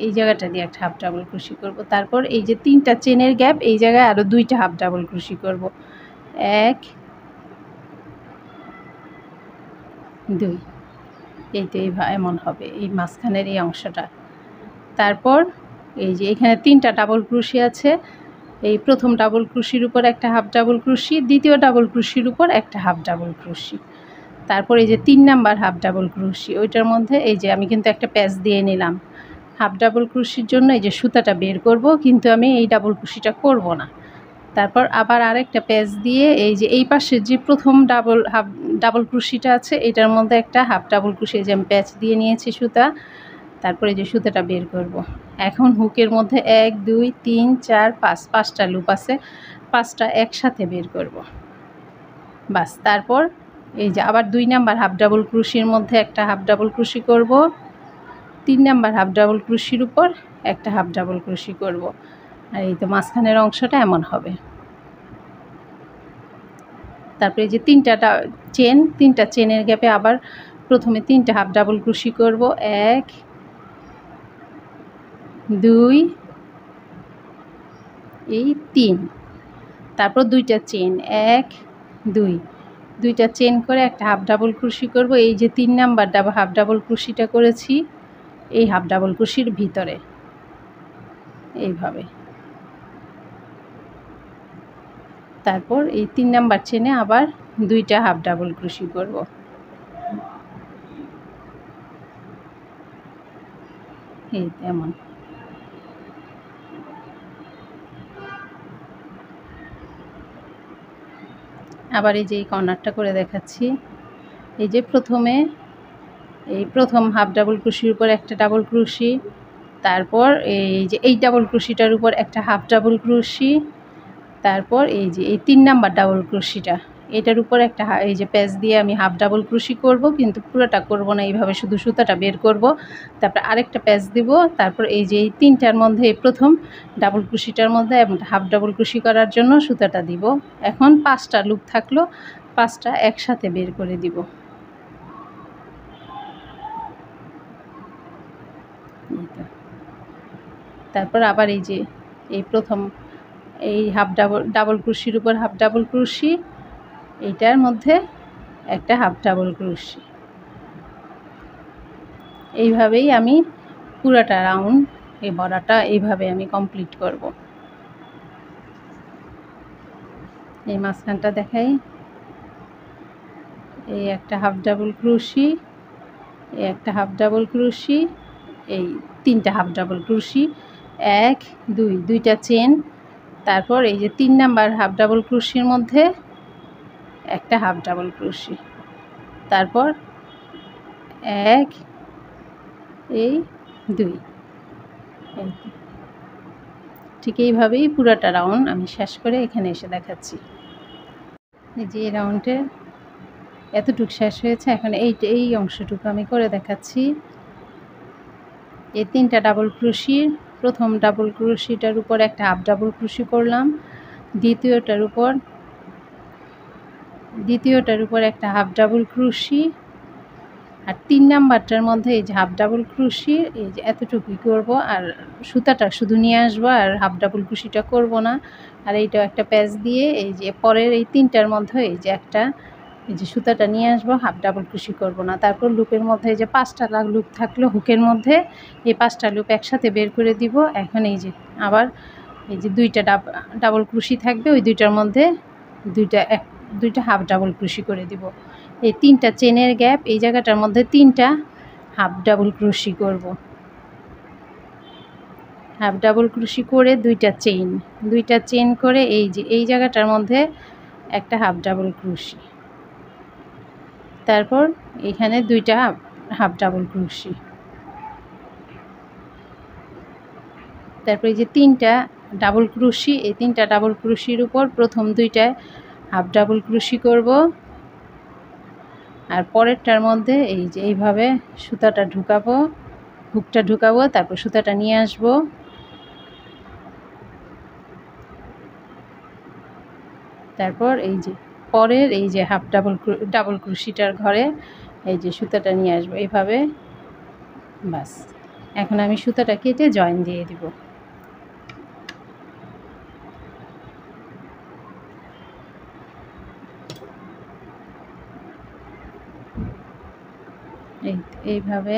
এই জায়গাটা দিয়ে একটা হাফ ডাবল ক্রোশি করব। তারপর এই যে 3টা চেনের গ্যাপ, এই জায়গায় আরও 2টা হাফ ডাবল ক্রোশি করব। 1 2, এই তো এমন হবে এই মাঝখানের এই অংশটা। তারপর এই যে এখানে 3টা ডাবল ক্রোশি আছে, এই প্রথম ডাবল ক্রোশির উপর একটা হাফ ডাবল ক্রোশি, দ্বিতীয় ডাবল ক্রোশির উপর একটা হাফ ডাবল ক্রোশি, তারপর এই যে 3 নাম্বার হাফ ডাবল ক্রোশি, ওইটার মধ্যে এই যে আমি কিন্তু একটা প্যাচ দিয়ে নিলাম হাফ ডাবল ক্রোশির জন্য। এই যে সুতাটা বের করব, কিন্তু আমি এই ডাবল ক্রোশিটা করব না। তারপর আবার আরেকটা প্যাচ দিয়ে এই যে এই পাশে যে প্রথম ডাবল ক্রোশিটা আছে, এটার মধ্যে একটা হাফ ডাবল ক্রোশি, যে আমি প্যাচ দিয়ে নিয়েছি সুতা। তারপরে এই যে সুতাটা বের করব। এখন হুকের মধ্যে 1 2 3 4 5, 5টা লুপ আছে, 5টা একসাথে বের করব। বাস, তারপর এই যে আবার 2 নাম্বার হাফ ডাবল ক্রোশির মধ্যে একটা হাফ ডাবল ক্রোশি করব, 3 নাম্বার হাফ ডাবল ক্রোশির উপর একটা হাফ ডাবল ক্রোশি করব। আর এই তো মাঝখানের অংশটা এমন হবে। তারপরে এই যে 3টা চেনের গ্যাপে আবার প্রথমে 3টা হাফ ডাবল ক্রোশি করব, 1 2 এই 3, তারপর 2টা চেন, 1 2, 2টা চেন করে একটা হাফ ডাবল ক্রোশি করব। এই যে 3 নাম্বার হাফ ডাবল ক্রোশিটা করেছি এই হাফ ডাবল ক্রোশির ভিতরে এইভাবে। তারপর এই 3 নাম্বার চেনে আবার 2টা হাফ ডাবল ক্রোশি করব। এই এমন। আবার এই যে এই কর্নারটা করে দেখাচ্ছি। এই যে প্রথমে এই প্রথম হাফ ডাবল ক্রোশির উপর একটা ডাবল ক্রোশি, তারপর এই যে এই ডাবল ক্রোশিটার উপর একটা হাফ ডাবল ক্রোশি, তারপর এই যে এই 3 নাম্বার ডাবল ক্রোশিটা, এটার উপর একটা এই যে প্যাচ দিয়ে আমি হাফ ডাবল ক্রোশি করব, কিন্তু পুরোটা করব না, এইভাবে শুধু সুতাটা বের করব। তারপর আরেকটা প্যাচ দিব। তারপর এই যে এই 3টার মধ্যে এই প্রথম ডাবল ক্রোশিটার মধ্যে হাফ ডাবল ক্রোশি করার জন্য সুতাটা দিব। এখন 5টা লুপ থাকলো, 5টা একসাথে বের করে দিব। তারপর আবার এই যে এই প্রথম এই ডাবল ক্রোশির উপর হাফ ডাবল ক্রোশি, এইটার মধ্যে একটা হাফ ডাবল ক্রোশি। এইভাবেই আমি পুরাটা রাউন্ড এই বড়াটা এইভাবে আমি কমপ্লিট করব। এই মাঝখানটা দেখাই, এই একটা হাফ ডাবল ক্রোশি, এই একটা হাফ ডাবল ক্রোশি, এই 3টা হাফ ডাবল ক্রোশি, 1 2, 2টা চেন, তারপর এই যে 3 নাম্বার হাফ ডাবল ক্রোশির মধ্যে একটা হাফ ডাবল ক্রোশি, তারপর 1 এই 2, ঠিক এইভাবেই পুরাটা রাউন্ড আমি শেষ করে এখানে এসে দেখাচ্ছি। এই যে এই রাউন্ডে এতটুকু শেষ হয়েছে, এখন এই অংশটুকু আমি করে দেখাচ্ছি। এই 3টা ডাবল ক্রোশির প্রথম ডাবল ক্রোশিটার উপর একটা হাফ ডাবল ক্রোশি করলাম, দ্বিতীয়টার উপর একটা হাফ ডাবল ক্রোশি, আর 3 নাম্বারটার মধ্যে এই যে হাফ ডাবল ক্রোশি, এই যে এতটুকুই করব, আর সুতাটা শুধু নিয়ে আসবো, আর হাফ ডাবল ক্রোশিটা করব না। আর এইটাও একটা প্যাচ দিয়ে এই যে পরের এই 3টার মধ্যে এই যে একটা এই যে সুতাটা নিয়ে আসবো, হাফ ডাবল ক্রোশি করব না। তারপর লুপের মধ্যে এই যে 5টা লুপ থাকলো হুকের মধ্যে, এই 5টা লুপ একসাথে বের করে দিব। এখন এই যে আবার এই যে 2টা ডাবল ক্রোশি থাকবে, ওই 2টার মধ্যে 2টা হাফ ডাবল ক্রোশি করে দিব। এই 3টা চেনের গ্যাপ, এই জায়গাটার মধ্যে 3টা হাফ ডাবল ক্রোশি করব। হাফ ডাবল ক্রোশি করে 2টা চেন করে এই যে এই জায়গাটার মধ্যে একটা হাফ ডাবল ক্রোশি, তারপর এখানে 2টা হাফ ডাবল ক্রোশি, তারপর এই যে 3টা ডাবল ক্রোশি, এই 3টা ডাবল ক্রোশির উপর প্রথম 2টায় হাফ ডাবল ক্রোশি করব, আর পরেরটার মধ্যে এই যে এইভাবে সুতাটা ঢুকাবো, হুকটা ঢুকাবো, তারপর সুতাটা নিয়ে আসব, তারপর এই যে পরের এই যে হাফ ডাবল ক্রোশেটার ঘরে এই যে সুতাটা নিয়ে আসবো এইভাবে। বাস, এখন আমি সুতাটা কেটে জয়েন দিয়ে দিব। এইভাবে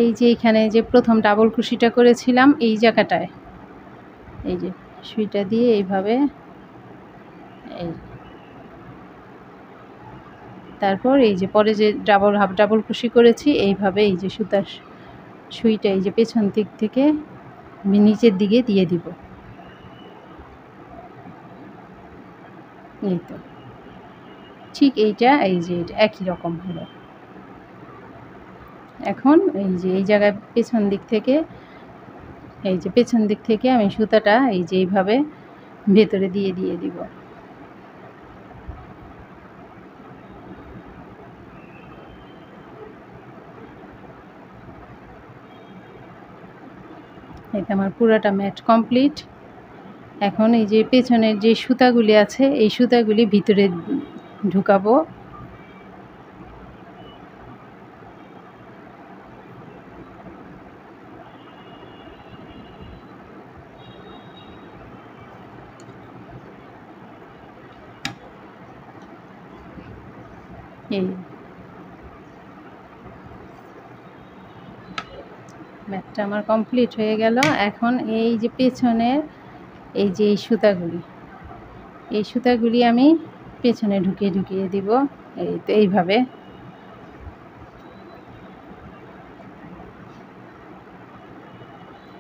এই যে এখানে যে প্রথম ডাবল ক্রোশেটা করেছিলাম এই জায়গাটায় এই যে সুইটা দিয়ে এইভাবে এই, তারপর এই যে পরে যে হাফ ডাবল ক্রোশে করেছি এইভাবে এই যে সুতার সুইটা এই যে পেছন দিক থেকে নিচের দিকে দিয়ে দিব। এই তো ঠিক এইটা এই যে একই রকম হলো। এখন এই যে এই জায়গায় পেছন দিক থেকে এই যে পেছন দিক থেকে আমি সুতাটা এই যে এইভাবে ভেতরে দিয়ে দিব। এটা আমার পুরোটা ম্যাট কমপ্লিট। এখন এই যে পেছনের যে সুতাগুলি আছে এই সুতাগুলি ভিতরে ঢুকাবো। এই ম্যাটটা আমার কমপ্লিট হয়ে গেল। এখন এই যে পেছনের এই যে এই সুতাগুলি আমি পেছনে ঢুকিয়ে দিব। এই তো এইভাবে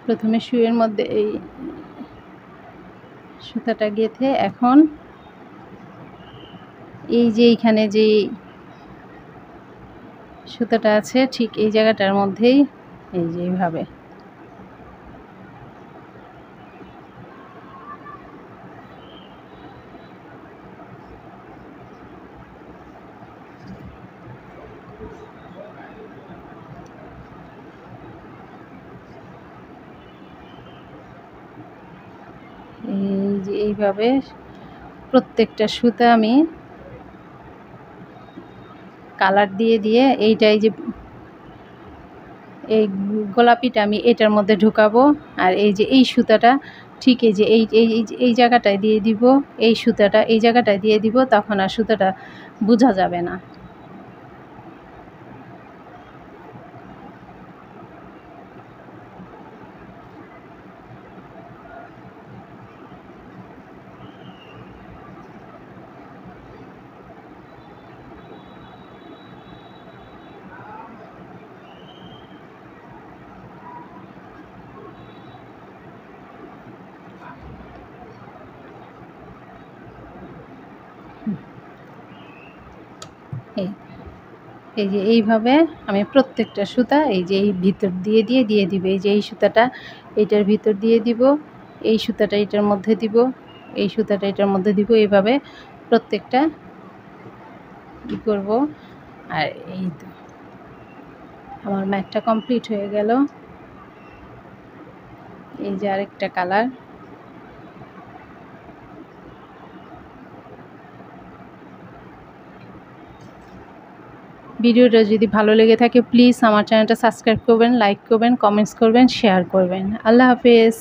প্রথমে সুইয়ের মধ্যে এই সুতাটা গেঁথে এখন এই যে এইখানে যে সুতাটা আছে ঠিক এই জায়গাটার মধ্যেই এই যে এইভাবে এই যে এইভাবে প্রত্যেকটা সুতা আমি কালার দিয়ে এইটাই যে এই গোলাপিটা আমি এটার মধ্যে ঢুকাবো। আর এই যে এই সুতাটা ঠিক এই যে এই জায়গাটায় দিয়ে দিব, এই সুতাটা এই জায়গাটায় দিয়ে দিব, তখন আর সুতাটা বোঝা যাবে না। এই যে এইভাবে আমি প্রত্যেকটা সুতা এই যে এই ভিতর দিয়ে দিব। এই যে এই সুতাটা এইটার ভিতর দিয়ে দিব, এই সুতাটা এটার মধ্যে দিব, এই সুতাটা এটার মধ্যে দিব, এইভাবে প্রত্যেকটা ই করব। আর এই তো আমার ম্যাটটা কমপ্লিট হয়ে গেল। এই যে আরেকটা কালার। ভিডিওটা যদি ভালো লেগে থাকে প্লিজ আমার চ্যানেলটা সাবস্ক্রাইব করবেন, লাইক করবেন, কমেন্টস করবেন, শেয়ার করবেন। আল্লাহ হাফেজ।